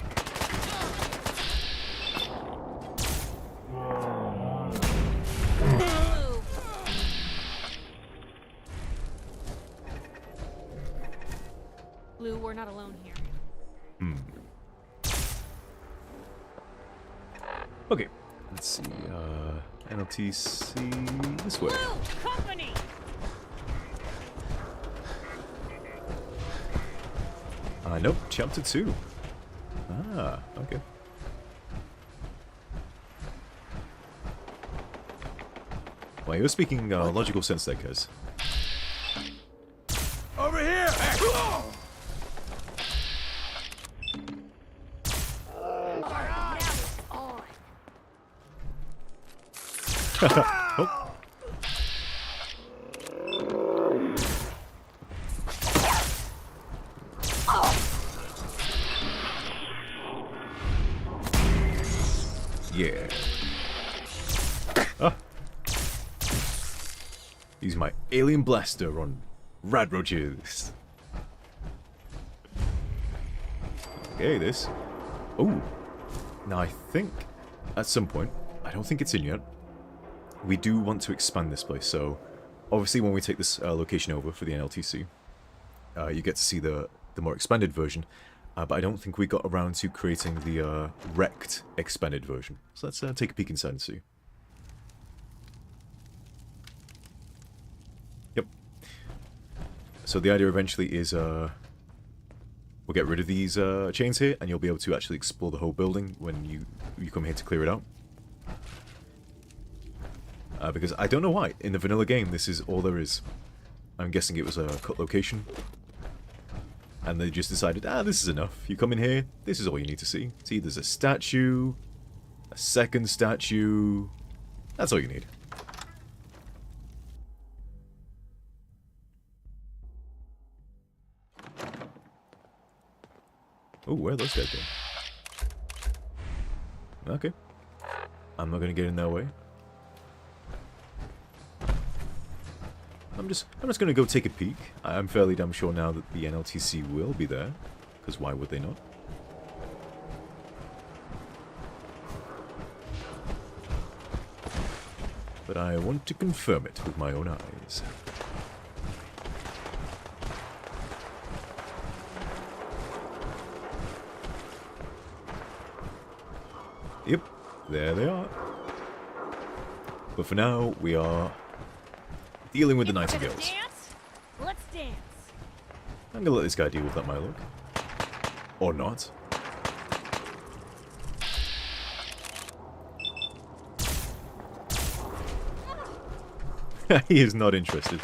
S2: Blue, we're not alone here.
S1: Okay, let's see, NLTC this way.
S2: Blue, company!
S1: Nope, Chapter 2. Ah, okay. Well, you're speaking logical sense there, Kez.
S6: Over here!
S1: Oh. Yeah. Ah. Use my alien blaster on rad roaches. Okay, this. Oh. Now I think at some point, I don't think it's in yet, we do want to expand this place. So obviously when we take this location over for the NLTC, you get to see the more expanded version. But I don't think we got around to creating the wrecked expanded version. So let's take a peek inside and see. Yep. So the idea eventually is we'll get rid of these chains here, and you'll be able to actually explore the whole building when you come here to clear it out. Because I don't know why, in the vanilla game this is all there is. I'm guessing it was a cut location. And they just decided, this is enough. You come in here, this is all you need to see. See, there's a statue, a second statue. That's all you need. Oh, where are those guys going? Okay. I'm not going to get in their way. I'm just going to go take a peek. I'm fairly damn sure now that the NLTC will be there, because why would they not? But I want to confirm it with my own eyes. Yep, there they are. But for now, we are dealing with the Nightingales.
S2: Let's dance.
S1: I'm gonna let this guy deal with that, my look. Or not. He is not interested.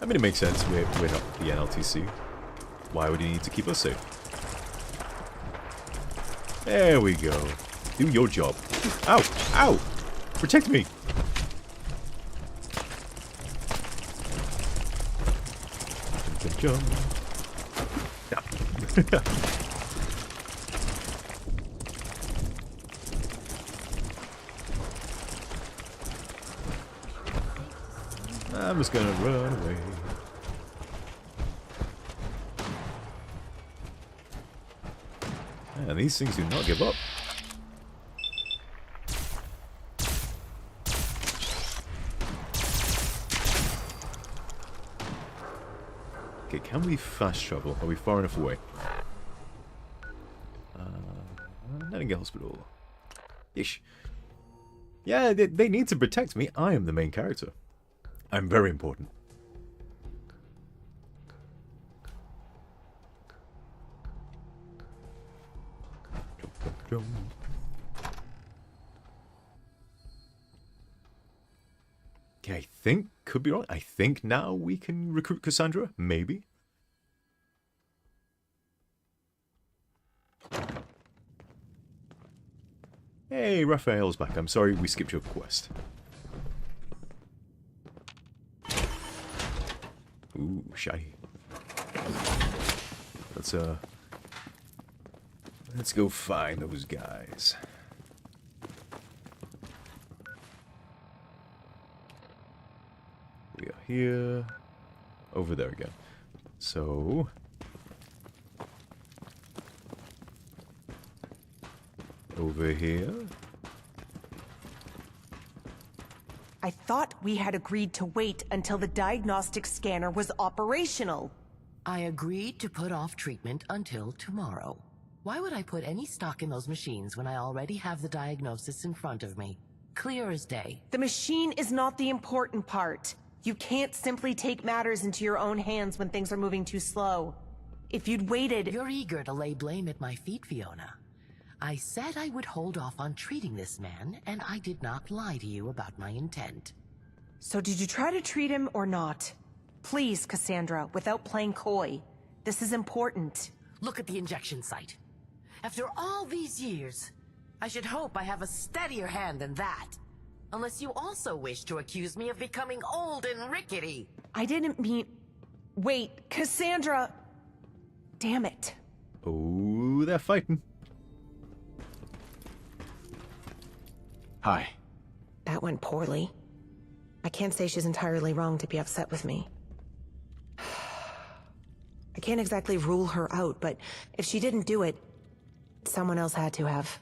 S1: I mean, it makes sense. We're not the NLTC. Why would you need to keep us safe? There we go. Do your job. Ow! Ow! Protect me! Jump, jump, jump. Yeah. I'm just gonna run away. And these things do not give up. Okay, can we fast travel? Are we far enough away? Nightingale Hospital. Ish. Yeah, they need to protect me. I am the main character. I'm very important. Okay, I think, could be wrong. I think now we can recruit Cassandra, maybe. Hey, Raphael's back. I'm sorry we skipped your quest. Ooh, shy. Let's go find those guys. We are here. Over there again. So... over here.
S10: I thought we had agreed to wait until the diagnostic scanner was operational.
S12: I agreed to put off treatment until tomorrow. Why would I put any stock in those machines when I already have the diagnosis in front of me? Clear as day.
S10: The machine is not the important part. You can't simply take matters into your own hands when things are moving too slow. If you'd waited...
S12: You're eager to lay blame at my feet, Fiona. I said I would hold off on treating this man, and I did not lie to you about my intent.
S10: So did you try to treat him or not? Please, Cassandra, without playing coy. This is important.
S12: Look at the injection site. After all these years, I should hope I have a steadier hand than that. Unless you also wish to accuse me of becoming old and rickety.
S10: I didn't mean... Wait, Cassandra! Damn it.
S1: Oh, they're fighting.
S8: Hi.
S10: That went poorly. I can't say she's entirely wrong to be upset with me. I can't exactly rule her out, but if she didn't do it, someone else had to have.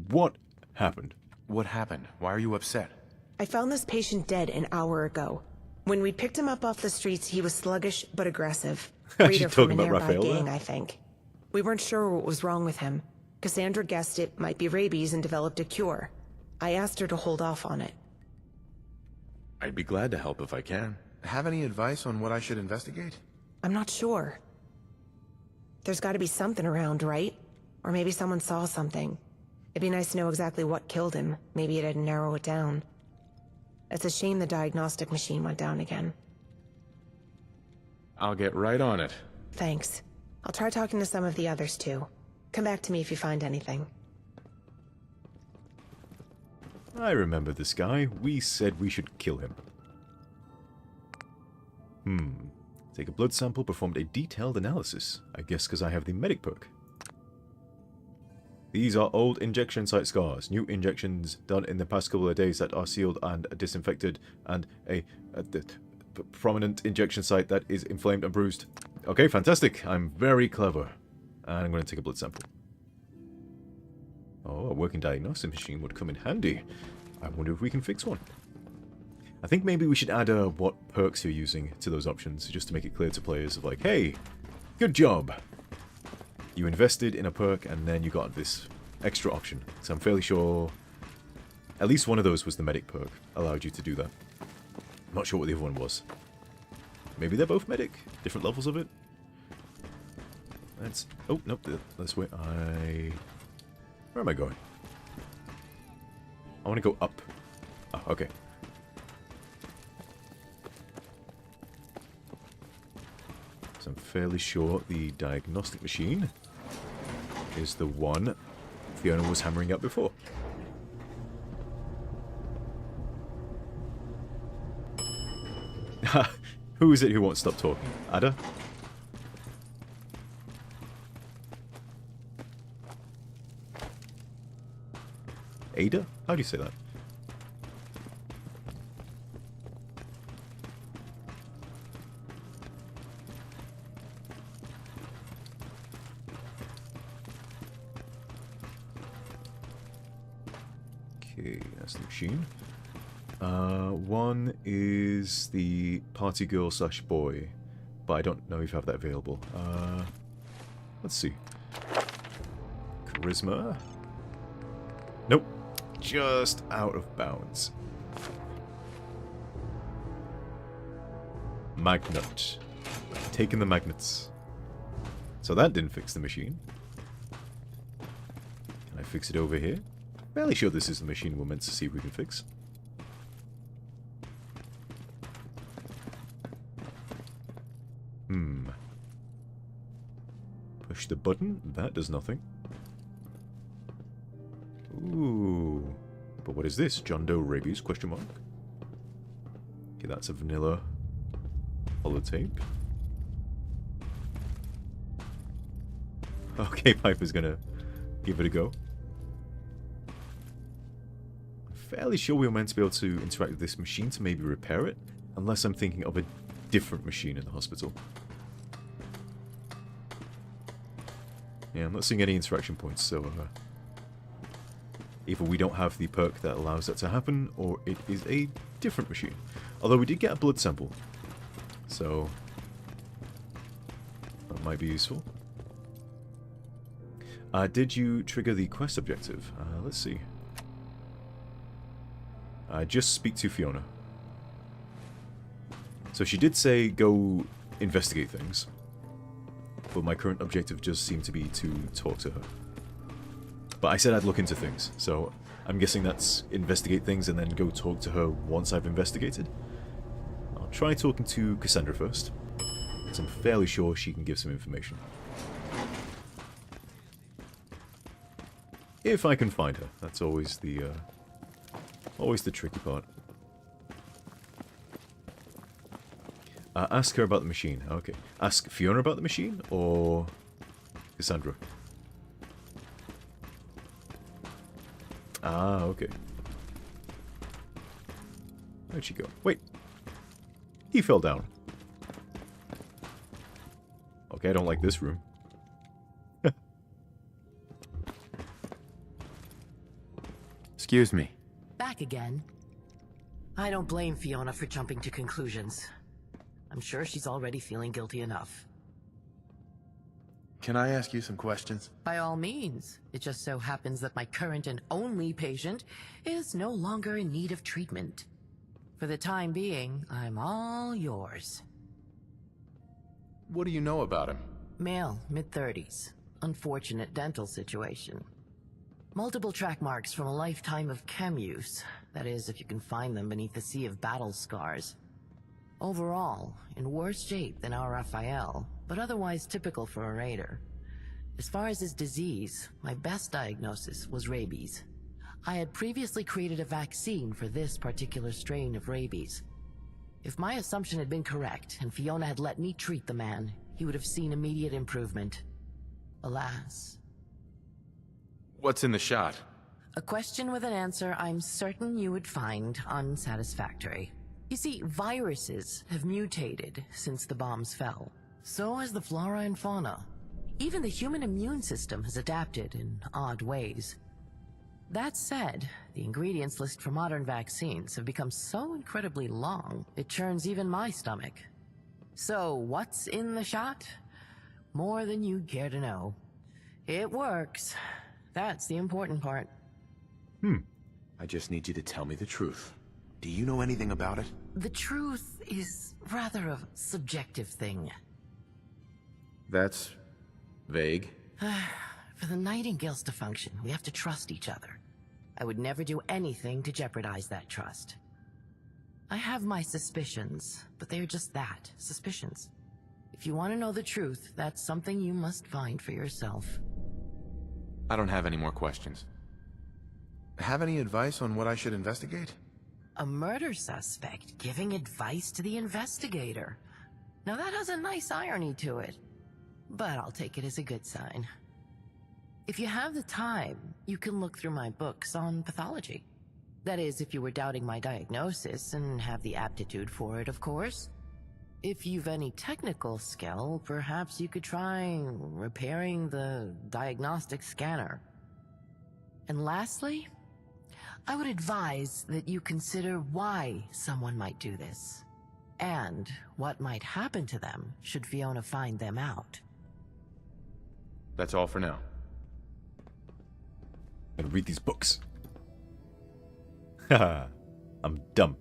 S1: What happened?
S7: What happened? Why are you upset?
S10: I found this patient dead an hour ago. When we picked him up off the streets, he was sluggish but aggressive. Raider from a nearby gang, I think. We weren't sure what was wrong with him. Cassandra guessed it might be rabies and developed a cure. I asked her to hold off on it.
S7: I'd be glad to help if I can. Have any advice on what I should investigate?
S10: I'm not sure. There's got to be something around, right? Or maybe someone saw something. It'd be nice to know exactly what killed him. Maybe it'd narrow it down. It's a shame the diagnostic machine went down again.
S7: I'll get right on it.
S10: Thanks. I'll try talking to some of the others too. Come back to me if you find anything.
S1: I remember this guy. We said we should kill him. Take a blood sample, performed a detailed analysis. I guess because I have the medic perk. These are old injection site scars. New injections done in the past couple of days that are sealed and disinfected. And a prominent injection site that is inflamed and bruised. Okay, fantastic. I'm very clever. And I'm going to take a blood sample. Oh, a working diagnostic machine would come in handy. I wonder if we can fix one. I think maybe we should add what perks you're using to those options, just to make it clear to players of like, hey, good job. You invested in a perk and then you got this extra option. So I'm fairly sure at least one of those was the medic perk, allowed you to do that. I'm not sure what the other one was. Maybe they're both medic, different levels of it. That's... oh, nope, that's where where am I going? I want to go up. Oh, okay. So I'm fairly sure the diagnostic machine is the one Fiona was hammering up before. Who is it who won't stop talking? Ada? Ada? How do you say that? Okay, that's the machine. One is the party girl slash boy, but I don't know if you have that available. Let's see. Charisma? Nope. Just out of bounds. Magnet. Taking the magnets. So that didn't fix the machine. Can I fix it over here? Fairly sure this is the machine we're meant to see if we can fix. Push the button. That does nothing. Ooh. But what is this? John Doe rabies? Question mark. Okay, that's a vanilla holotape. Okay, Piper's gonna give it a go. I'm fairly sure we were meant to be able to interact with this machine to maybe repair it, unless I'm thinking of a different machine in the hospital. Yeah, I'm not seeing any interaction points, so either we don't have the perk that allows that to happen, or it is a different machine. Although we did get a blood sample, so that might be useful. Did you trigger the quest objective? Let's see. Just speak to Fiona. So she did say go investigate things, but my current objective just seemed to be to talk to her. But I said I'd look into things, so I'm guessing that's investigate things and then go talk to her once I've investigated. I'll try talking to Cassandra first, because I'm fairly sure she can give some information. If I can find her, that's always the tricky part. Ask her about the machine. Okay. Ask Fiona about the machine, or Cassandra? Ah, okay. Where'd she go? Wait. He fell down. Okay, I don't like this room.
S8: Excuse me.
S12: Back again. I don't blame Fiona for jumping to conclusions. I'm sure she's already feeling guilty enough.
S7: Can I ask you some questions?
S12: By all means. It just so happens that my current and only patient is no longer in need of treatment. For the time being, I'm all yours.
S7: What do you know about him?
S12: Male, mid-30s. Unfortunate dental situation. Multiple track marks from a lifetime of chem use. That is, if you can find them beneath the sea of battle scars. Overall, in worse shape than our Raphael, but otherwise typical for a raider. As far as his disease, my best diagnosis was rabies. I had previously created a vaccine for this particular strain of rabies. If my assumption had been correct, and Fiona had let me treat the man, he would have seen immediate improvement. Alas.
S7: What's in the shot?
S12: A question with an answer I'm certain you would find unsatisfactory. You see, viruses have mutated since the bombs fell. So has the flora and fauna. Even the human immune system has adapted in odd ways. That said, the ingredients list for modern vaccines have become so incredibly long, it churns even my stomach. So, what's in the shot? More than you'd care to know. It works. That's the important part.
S7: I just need you to tell me the truth. Do you know anything about it?
S12: The truth is rather a subjective thing.
S7: That's vague.
S12: For the Nightingales to function, we have to trust each other. I would never do anything to jeopardize that trust. I have my suspicions, but they are just that, suspicions. If you want to know the truth, that's something you must find for yourself.
S7: I don't have any more questions. Have any advice on what I should investigate?
S12: A murder suspect giving advice to the investigator. Now that has a nice irony to it, but I'll take it as a good sign. If you have the time, you can look through my books on pathology. That is, if you were doubting my diagnosis and have the aptitude for it, of course. If you've any technical skill, perhaps you could try repairing the diagnostic scanner. And lastly, I would advise that you consider why someone might do this, and what might happen to them should Fiona find them out.
S7: That's all for now.
S1: I'm gonna read these books. Haha, I'm dumb.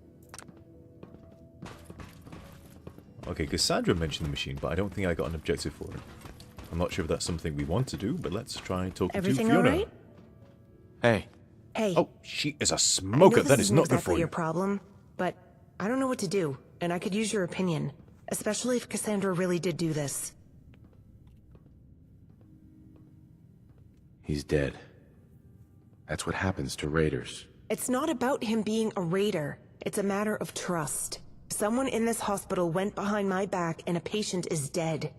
S1: Okay, Cassandra mentioned the machine, but I don't think I got an objective for it. I'm not sure if that's something we want to do, but let's try talking to Fiona.
S10: All right?
S7: Hey.
S10: Hey.
S1: Oh, she is a smoker. That is not good for you.
S10: Your problem, but I don't know what to do, and I could use your opinion, especially if Cassandra really did do this.
S7: He's dead. That's what happens to raiders.
S10: It's not about him being a raider. It's a matter of trust. Someone in this hospital went behind my back and a patient is dead.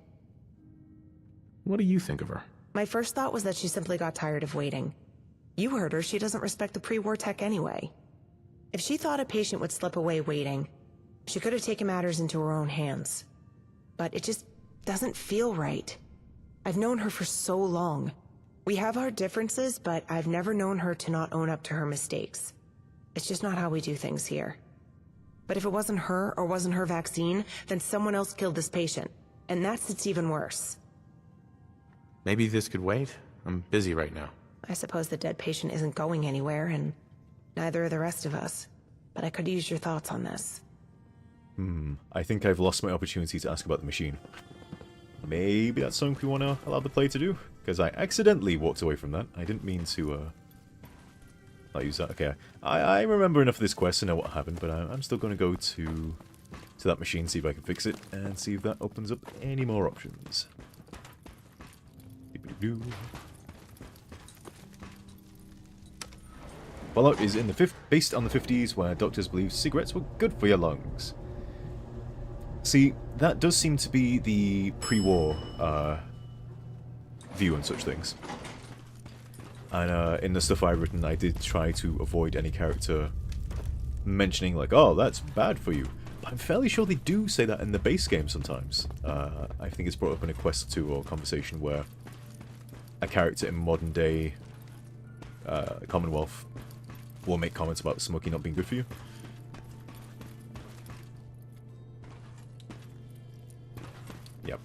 S7: What do you think of her?
S10: My first thought was that she simply got tired of waiting. You heard her, she doesn't respect the pre-war tech anyway. If she thought a patient would slip away waiting, she could have taken matters into her own hands. But it just doesn't feel right. I've known her for so long. We have our differences, but I've never known her to not own up to her mistakes. It's just not how we do things here. But if it wasn't her or wasn't her vaccine, then someone else killed this patient. And it's even worse.
S7: Maybe this could wait? I'm busy right now.
S10: I suppose the dead patient isn't going anywhere, and neither are the rest of us. But I could use your thoughts on this.
S1: I think I've lost my opportunity to ask about the machine. Maybe that's something we want to allow the player to do? Because I accidentally walked away from that. I didn't mean to, not use that. Okay, I remember enough of this quest to know what happened, but I'm still going to go to that machine, see if I can fix it, and see if that opens up any more options. Fallout is in the based on the 50s, where doctors believed cigarettes were good for your lungs. See, that does seem to be the pre-war view on such things. And in the stuff I've written, I did try to avoid any character mentioning like, oh, that's bad for you. But I'm fairly sure they do say that in the base game sometimes. I think it's brought up in a quest or two or conversation where a character in modern day Commonwealth will make comments about smoking not being good for you. Yep.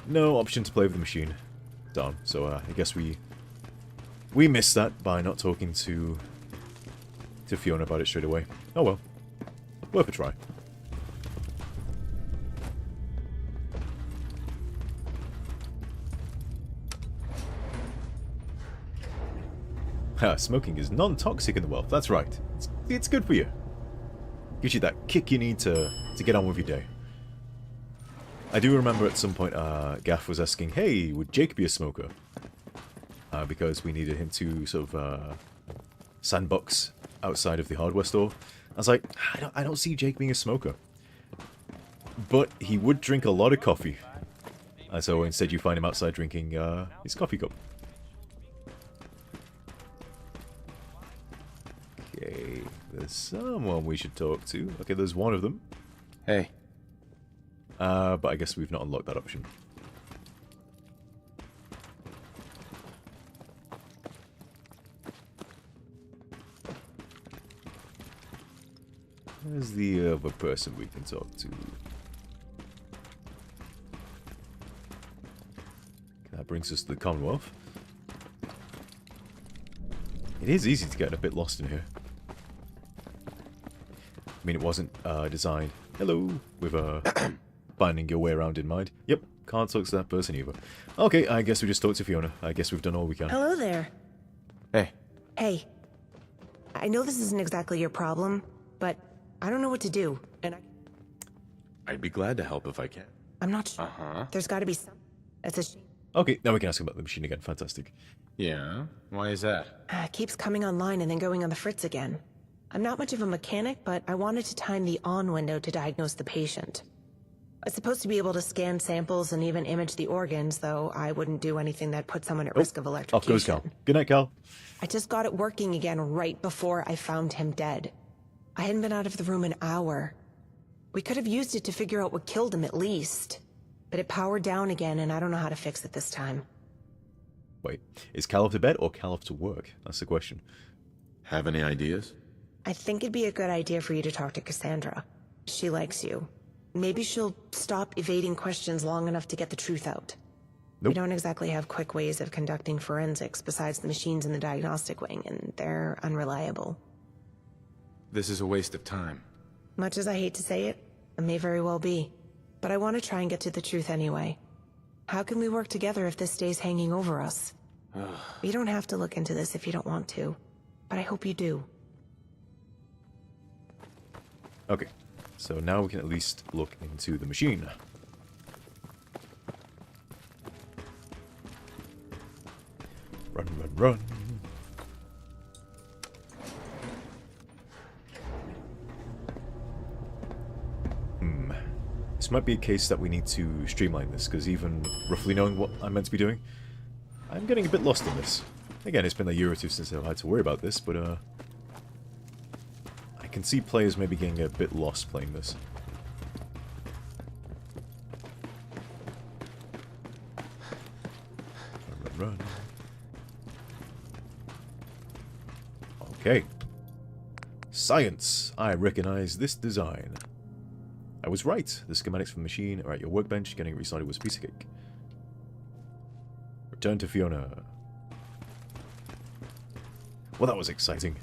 S1: No option to play with the machine. Darn. So I guess we missed that by not talking to Fiona about it straight away. Oh well. Worth a try. Smoking is non-toxic in the world. That's right. It's good for you. Gives you that kick you need to get on with your day. I do remember at some point Gaff was asking, hey, would Jake be a smoker? Because we needed him to sort of sandbox outside of the hardware store. I was like, I don't see Jake being a smoker. But he would drink a lot of coffee. So instead you find him outside drinking his coffee cup. Okay, there's someone we should talk to. Okay, there's one of them.
S7: Hey.
S1: But I guess we've not unlocked that option. Where's the other person we can talk to? That brings us to the Commonwealth. It is easy to get a bit lost in here. I mean, it wasn't designed, hello, with finding your way around in mind. Yep, can't talk to that person either. Okay, I guess we just talked to Fiona. I guess we've done all we can.
S10: Hello there.
S7: Hey.
S10: Hey. I know this isn't exactly your problem, but I don't know what to do, and
S7: I'd be glad to help if I can.
S10: I'm not sure. There's got to be some. That's a shame.
S1: Okay, now we can ask about the machine again. Fantastic.
S7: Yeah? Why is that?
S10: Keeps coming online and then going on the fritz again. I'm not much of a mechanic, but I wanted to time the on window to diagnose the patient. It's supposed to be able to scan samples and even image the organs, though I wouldn't do anything that put someone at risk of electrocution.
S1: Off goes Cal. Good night, Cal.
S10: I just got it working again right before I found him dead. I hadn't been out of the room an hour. We could have used it to figure out what killed him at least. But it powered down again, and I don't know how to fix it this time.
S1: Wait, is Cal off to bed or Cal off to work? That's the question.
S7: Have any ideas?
S10: I think it'd be a good idea for you to talk to Cassandra. She likes you. Maybe she'll stop evading questions long enough to get the truth out.
S1: Nope.
S10: We don't exactly have quick ways of conducting forensics besides the machines in the diagnostic wing, and they're unreliable.
S7: This is a waste of time.
S10: Much as I hate to say it, it may very well be. But I want to try and get to the truth anyway. How can we work together if this stays hanging over us? You don't have to look into this if you don't want to, but I hope you do.
S1: Okay, so now we can at least look into the machine. Run, run, run. This might be a case that we need to streamline this, because even roughly knowing what I'm meant to be doing, I'm getting a bit lost in this. Again, it's been a year or two since I've had to worry about this, but I can see players maybe getting a bit lost playing this. Run, run, run. Okay. Science! I recognize this design. I was right. The schematics for the machine are at your workbench. Getting it restarted was a piece of cake. Return to Fiona. Well, that was exciting.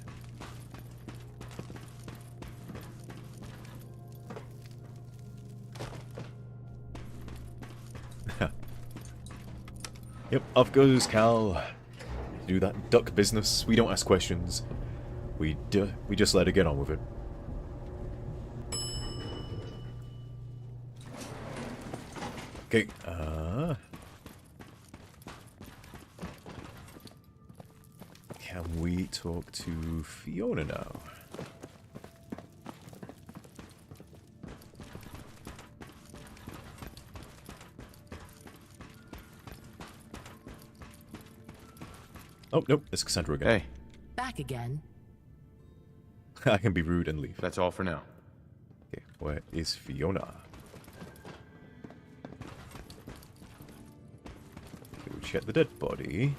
S1: Yep, off goes Cal. Do that duck business. We don't ask questions. We just let her get on with it. Okay, can we talk to Fiona now? Oh, nope, it's Cassandra again.
S7: Hey.
S12: Back again.
S1: I can be rude and leave.
S7: That's all for now.
S1: Okay, where is Fiona? Okay, we check the dead body.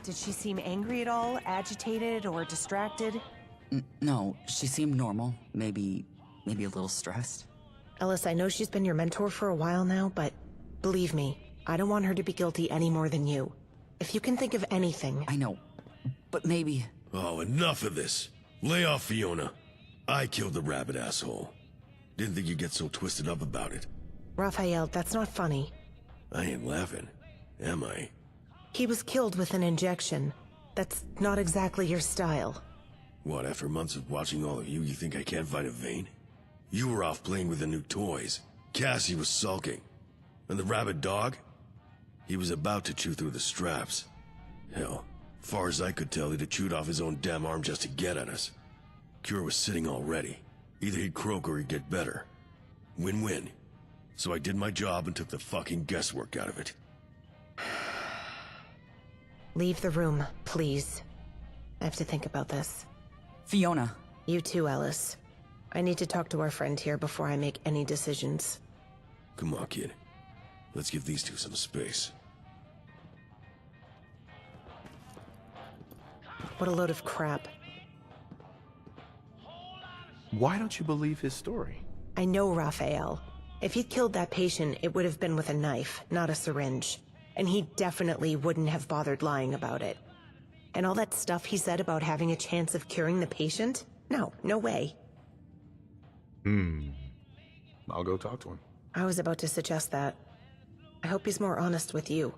S10: Did she seem angry at all, agitated, or distracted?
S13: No, she seemed normal. Maybe a little stressed.
S10: Ellis, I know she's been your mentor for a while now, but believe me, I don't want her to be guilty any more than you. If you can think of anything...
S13: I know, but maybe...
S11: Oh, enough of this. Lay off, Fiona. I killed the rabbit asshole. Didn't think you'd get so twisted up about it.
S10: Raphael, that's not funny.
S11: I ain't laughing, am I?
S10: He was killed with an injection. That's not exactly your style.
S11: What, after months of watching all of you, you think I can't find a vein? You were off playing with the new toys. Cassie was sulking. And the rabid dog? He was about to chew through the straps. Hell, far as I could tell, he'd have chewed off his own damn arm just to get at us. Cure was sitting already. Either he'd croak or he'd get better. Win-win. So I did my job and took the fucking guesswork out of it.
S10: Leave the room, please. I have to think about this.
S13: Fiona.
S10: You too, Ellis. I need to talk to our friend here before I make any decisions.
S11: Come on, kid. Let's give these two some space.
S10: What a load of crap.
S7: Why don't you believe his story?
S10: I know Raphael. If he'd killed that patient, it would have been with a knife, not a syringe. And he definitely wouldn't have bothered lying about it. And all that stuff he said about having a chance of curing the patient? No, no way.
S7: I'll go talk to him.
S10: I was about to suggest that. I hope he's more honest with you.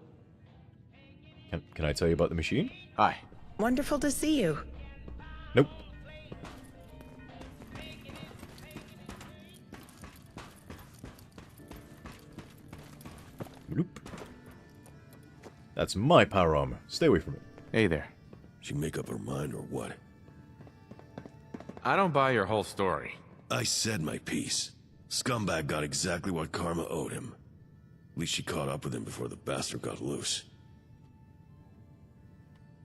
S1: Can I tell you about the machine?
S7: Hi.
S10: Wonderful to see you.
S1: Nope. Nope. That's my power armor. Stay away from it.
S7: Hey there.
S11: She make up her mind or what?
S7: I don't buy your whole story.
S11: I said my piece. Scumbag got exactly what karma owed him. At least she caught up with him before the bastard got loose.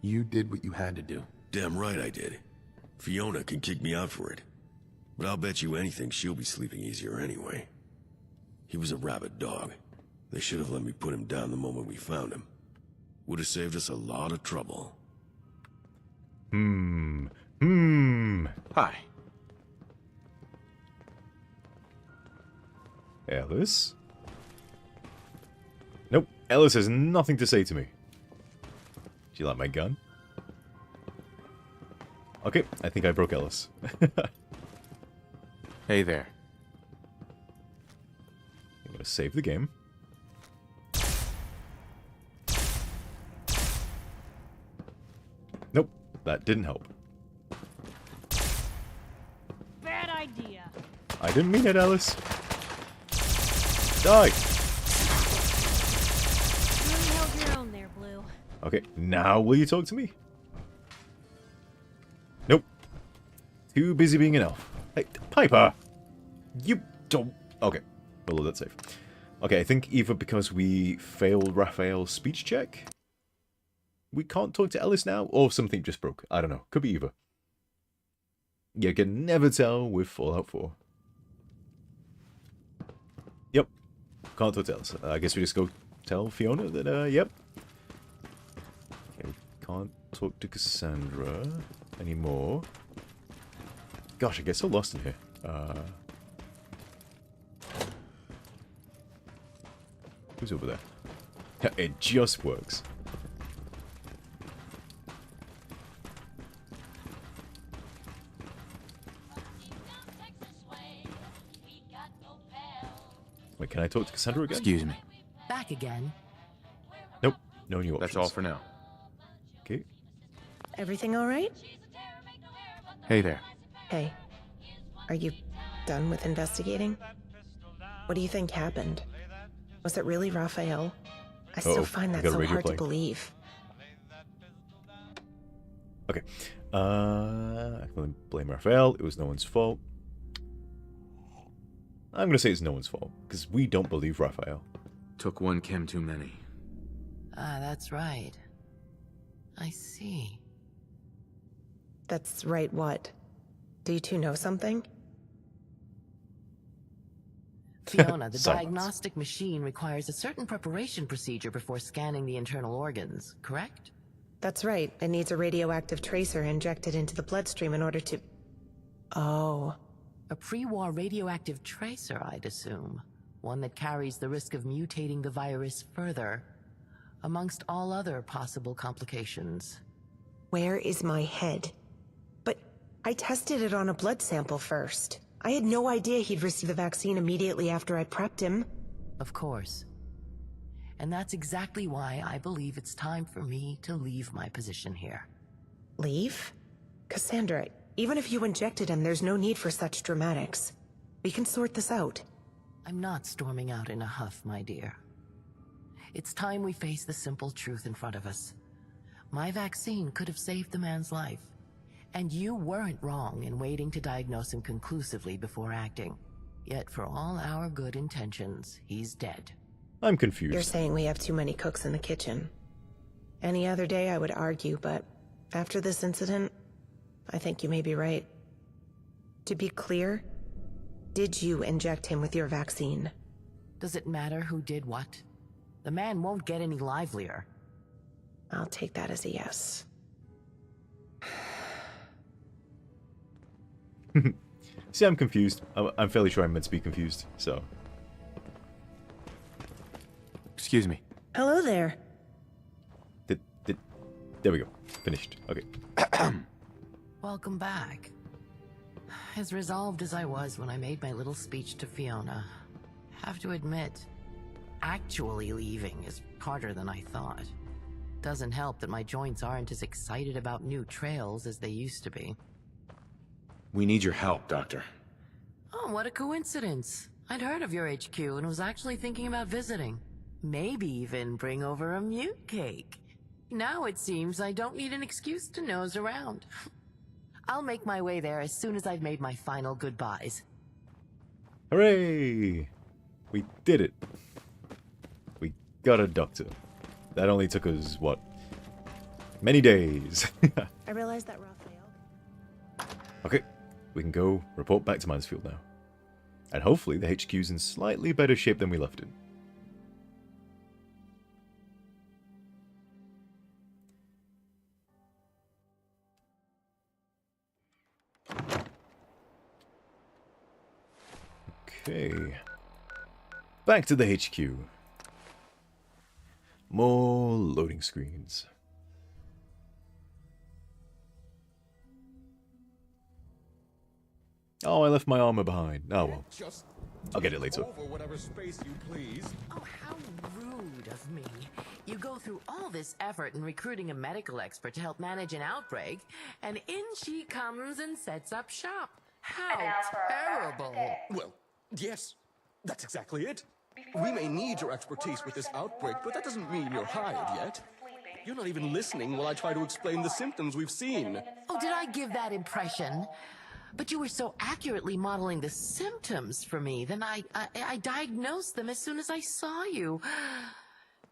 S7: You did what you had to do.
S11: Damn right I did. Fiona can kick me out for it. But I'll bet you anything she'll be sleeping easier anyway. He was a rabid dog. They should have let me put him down the moment we found him. Would have saved us a lot of trouble.
S7: Hi.
S1: Ellis? Nope, Ellis has nothing to say to me. Do you like my gun? Okay, I think I broke Ellis.
S7: Hey there.
S1: I'm gonna save the game. Nope, that didn't help.
S16: Bad idea.
S1: I didn't mean it, Ellis. Die!
S16: Really held your own there, Blue.
S1: Okay, now will you talk to me? Nope. Too busy being an elf. Hey, Piper! You don't... Okay, we'll let that safe. Okay, I think either because we failed Raphael's speech check, we can't talk to Ellis now, or something just broke. I don't know. Could be either. You can never tell with Fallout 4. Yep. Can't talk to Ellis. I guess we just go tell Fiona that, yep. Okay, we can't talk to Cassandra anymore. Gosh, I get so lost in here. Who's over there? It just works. Wait, can I talk to Cassandra again?
S7: Excuse me.
S12: Back again.
S1: Nope, no new options.
S7: That's all for now.
S1: Okay.
S10: Everything all right?
S7: Hey there.
S10: Hey, are you done with investigating? What do you think happened? Was it really Raphael? I still find that so hard to believe.
S1: Okay. I can blame Raphael. It was no one's fault. I'm going to say it's no one's fault, because we don't believe Raphael.
S7: Took one chem too many.
S12: Ah, that's right. I see.
S10: That's right, what? Do you two know something?
S12: Fiona, the diagnostic machine requires a certain preparation procedure before scanning the internal organs, correct?
S10: That's right. It needs a radioactive tracer injected into the bloodstream in order to... Oh.
S12: A pre-war radioactive tracer, I'd assume. One that carries the risk of mutating the virus further, amongst all other possible complications.
S10: Where is my head? But I tested it on a blood sample first. I had no idea he'd received the vaccine immediately after I prepped him.
S12: Of course. And that's exactly why I believe it's time for me to leave my position here.
S10: Leave? Cassandra, even if you injected him, there's no need for such dramatics. We can sort this out.
S12: I'm not storming out in a huff, my dear. It's time we face the simple truth in front of us. My vaccine could have saved the man's life. And you weren't wrong in waiting to diagnose him conclusively before acting. Yet for all our good intentions, he's dead.
S1: I'm confused.
S10: You're saying we have too many cooks in the kitchen. Any other day I would argue, but after this incident, I think you may be right. To be clear, did you inject him with your vaccine?
S12: Does it matter who did what? The man won't get any livelier.
S10: I'll take that as a yes.
S1: See, I'm confused. I'm fairly sure I'm meant to be confused, so...
S7: Excuse me.
S10: Hello there.
S1: There we go. Finished. Okay.
S12: Welcome back. As resolved as I was when I made my little speech to Fiona, have to admit, actually leaving is harder than I thought. Doesn't help that my joints aren't as excited about new trails as they used to be.
S7: We need your help, Doctor.
S12: Oh, what a coincidence. I'd heard of your HQ and was actually thinking about visiting. Maybe even bring over a mute cake. Now it seems I don't need an excuse to nose around. I'll make my way there as soon as I've made my final goodbyes.
S1: Hooray! We did it. We got a doctor. That only took us, what? Many days.
S10: I realized that Raphael...
S1: Okay, we can go report back to Mansfield now. And hopefully the HQ's in slightly better shape than we left it. Okay. Back to the HQ. More loading screens. Oh, I left my armor behind. Oh well. I'll get it later.
S12: Oh, how rude of me. You go through all this effort in recruiting a medical expert to help manage an outbreak, and in she comes and sets up shop. How terrible.
S17: Well, yes, that's exactly it. We may need your expertise with this outbreak, but that doesn't mean you're hired yet. You're not even listening while I try to explain the symptoms we've seen.
S12: Oh, did I give that impression? But you were so accurately modeling the symptoms for me, then I diagnosed them as soon as I saw you.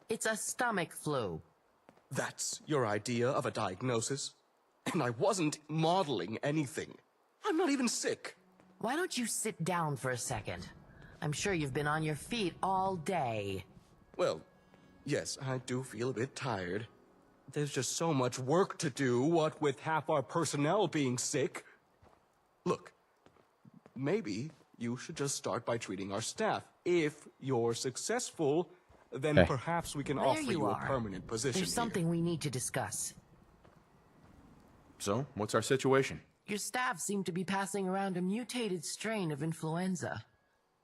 S12: It's a stomach flu.
S17: That's your idea of a diagnosis? And I wasn't modeling anything. I'm not even sick.
S12: Why don't you sit down for a second? I'm sure you've been on your feet all day.
S17: Well, yes, I do feel a bit tired. There's just so much work to do, what with half our personnel being sick. Look, maybe you should just start by treating our staff. If you're successful, then perhaps we can offer you a permanent position.
S12: There's something we need to discuss.
S7: So, what's our situation?
S12: Your staff seem to be passing around a mutated strain of influenza.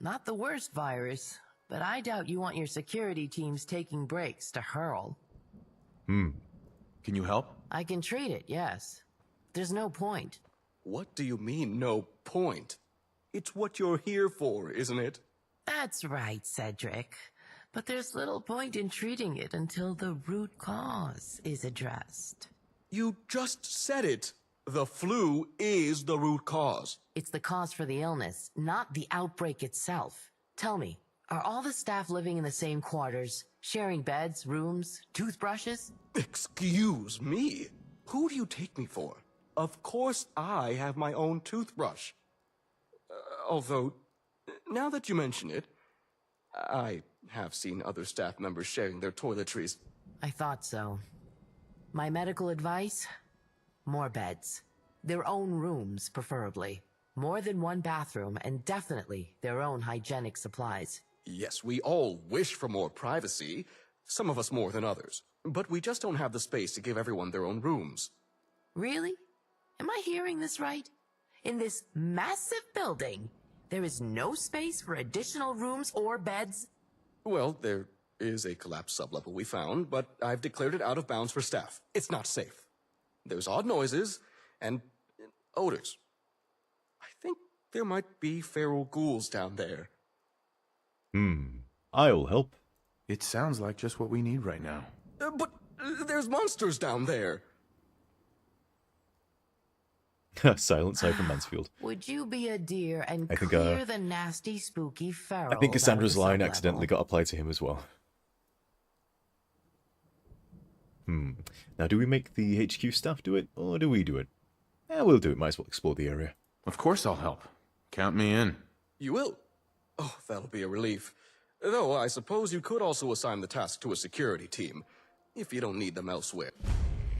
S12: Not the worst virus, but I doubt you want your security teams taking breaks to hurl.
S7: Can you help?
S12: I can treat it, yes. There's no point.
S17: What do you mean, no point? It's what you're here for, isn't it?
S12: That's right, Cedric. But there's little point in treating it until the root cause is addressed.
S17: You just said it. The flu is the root cause.
S12: It's the cause for the illness, not the outbreak itself. Tell me, are all the staff living in the same quarters, sharing beds, rooms, toothbrushes?
S17: Excuse me? Who do you take me for? Of course I have my own toothbrush. Although, now that you mention it, I have seen other staff members sharing their toiletries.
S12: I thought so. My medical advice? More beds. Their own rooms, preferably. More than one bathroom, and definitely their own hygienic supplies.
S17: Yes, we all wish for more privacy. Some of us more than others. But we just don't have the space to give everyone their own rooms.
S12: Really? Am I hearing this right? In this massive building, there is no space for additional rooms or beds?
S17: Well, there is a collapsed sublevel we found, but I've declared it out of bounds for staff. It's not safe. There's odd noises and odors. I think there might be feral ghouls down there.
S1: I'll help.
S7: It sounds like just what we need right now.
S17: But there's monsters down there.
S1: Silent side from Mansfield.
S12: Would you be a dear and
S1: I think,
S12: clear the nasty, spooky feral?
S1: I think Cassandra's line
S12: sublevel?
S1: accidentally got applied to him as well. Now, do we make the HQ staff do it, or do we do it? Yeah, we'll do it. Might as well explore the area.
S7: Of course I'll help. Count me in.
S17: You will? Oh, that'll be a relief. Though, I suppose you could also assign the task to a security team, if you don't need them elsewhere.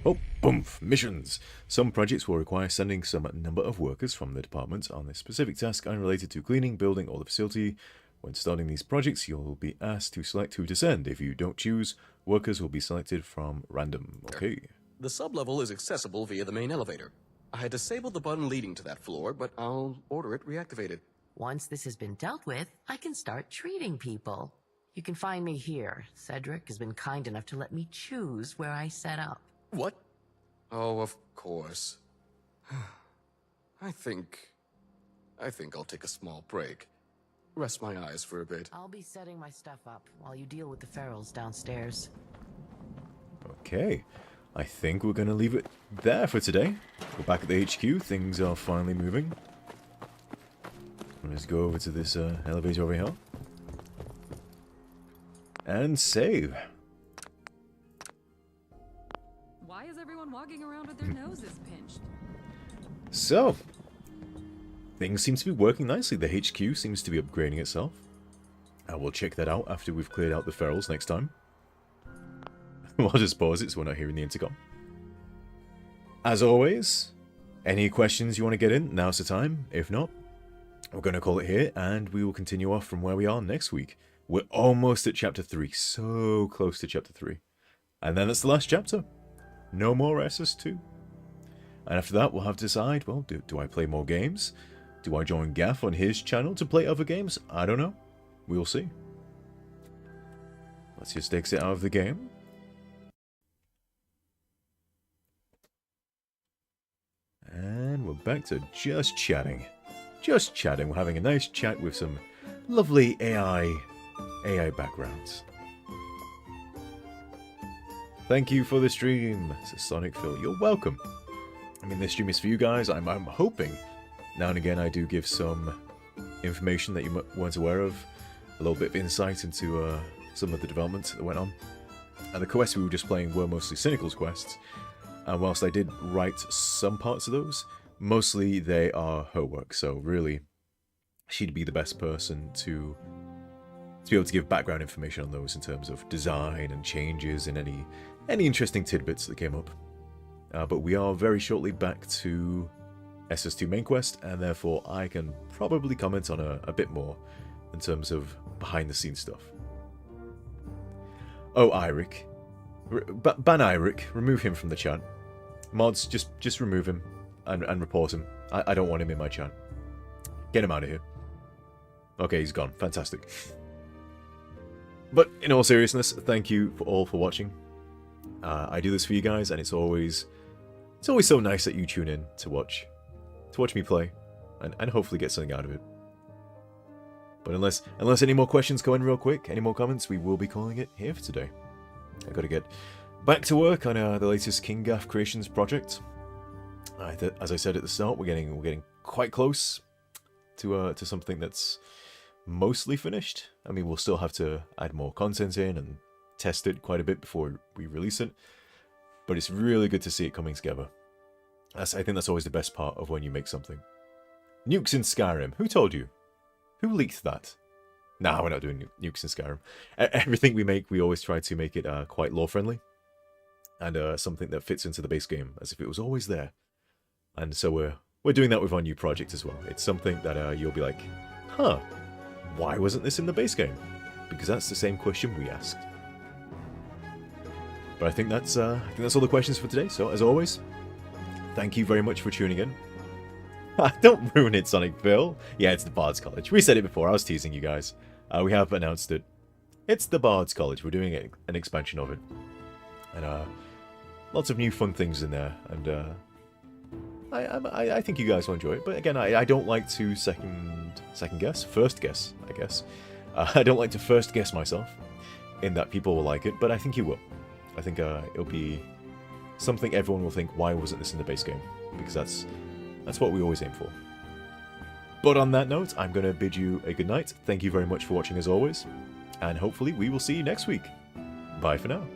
S1: Oh, boomf! Missions! Some projects will require sending some number of workers from the department on a specific task unrelated to cleaning, building, or the facility. When starting these projects, you'll be asked to select who to send. If you don't choose, workers will be selected from random. Okay.
S17: The sublevel is accessible via the main elevator. I had disabled the button leading to that floor, but I'll order it reactivated.
S12: Once this has been dealt with, I can start treating people. You can find me here. Cedric has been kind enough to let me choose where I set up.
S17: What? Oh, of course. I think I'll take a small break. Rest my eyes for a bit.
S12: I'll be setting my stuff up while you deal with the ferals downstairs.
S1: Okay. I think we're going to leave it there for today. We're back at the HQ. Things are finally moving. Let's go over to this elevator over here. And save.
S2: Why is everyone walking around with their noses pinched?
S1: So, things seem to be working nicely. The HQ seems to be upgrading itself. We'll check that out after we've cleared out the ferals next time. We'll just pause it so we're not hearing the intercom. As always, any questions you want to get in, now's the time. If not, we're going to call it here, and we will continue off from where we are next week. We're almost at Chapter 3, so close to Chapter 3. And then that's the last chapter. No more SS2. And after that, we'll have to decide, well, do I play more games? Do I join Gaff on his channel to play other games? I don't know. We'll see. Let's just exit out of the game. And we're back to just chatting. Just chatting. We're having a nice chat with some lovely AI backgrounds. Thank you for the stream, says Sonic Phil. You're welcome. I mean, this stream is for you guys. I'm hoping now and again I do give some information that you weren't aware of. A little bit of insight into some of the development that went on. And the quests we were just playing were mostly Cynical's quests. And whilst I did write some parts of those, mostly they are her work. So really, she'd be the best person to be able to give background information on those in terms of design and changes and any interesting tidbits that came up. But we are very shortly back to SS2 main quest, and therefore I can probably comment on a bit more in terms of behind-the-scenes stuff. Oh, Eirik. Ban Eirik. Remove him from the chat. Mods, just remove him and report him. I don't want him in my chat. Get him out of here. Okay, he's gone. Fantastic. But in all seriousness, thank you all for watching. I do this for you guys, and it's always so nice that you tune in to watch me play, and hopefully get something out of it. But unless any more questions come in real quick, any more comments, we will be calling it here for today. I've got to get back to work on the latest King Gaff Creations project. As I said at the start, we're getting quite close to something that's mostly finished. I mean, we'll still have to add more content in and test it quite a bit before we release it. But it's really good to see it coming together. I think that's always the best part of when you make something. Nukes in Skyrim. Who told you? Who leaked that? Nah, we're not doing nukes in Skyrim. Everything we make, we always try to make it quite lore-friendly. And something that fits into the base game, as if it was always there. And so we're doing that with our new project as well. It's something that you'll be like, huh, why wasn't this in the base game? Because that's the same question we asked. But I think that's all the questions for today. So as always, thank you very much for tuning in. Don't ruin it, Sonic Phil. Yeah, it's the Bard's College. We said it before. I was teasing you guys. We have announced it. It's the Bard's College. We're doing an expansion of it, and lots of new fun things in there. And I think you guys will enjoy it. But again, I don't like to first guess, I guess. I don't like to first guess myself, in that people will like it. But I think you will. I think it'll be something everyone will think, why wasn't this in the base game? Because that's what we always aim for. But on that note, I'm going to bid you a good night. Thank you very much for watching as always. And hopefully we will see you next week. Bye for now.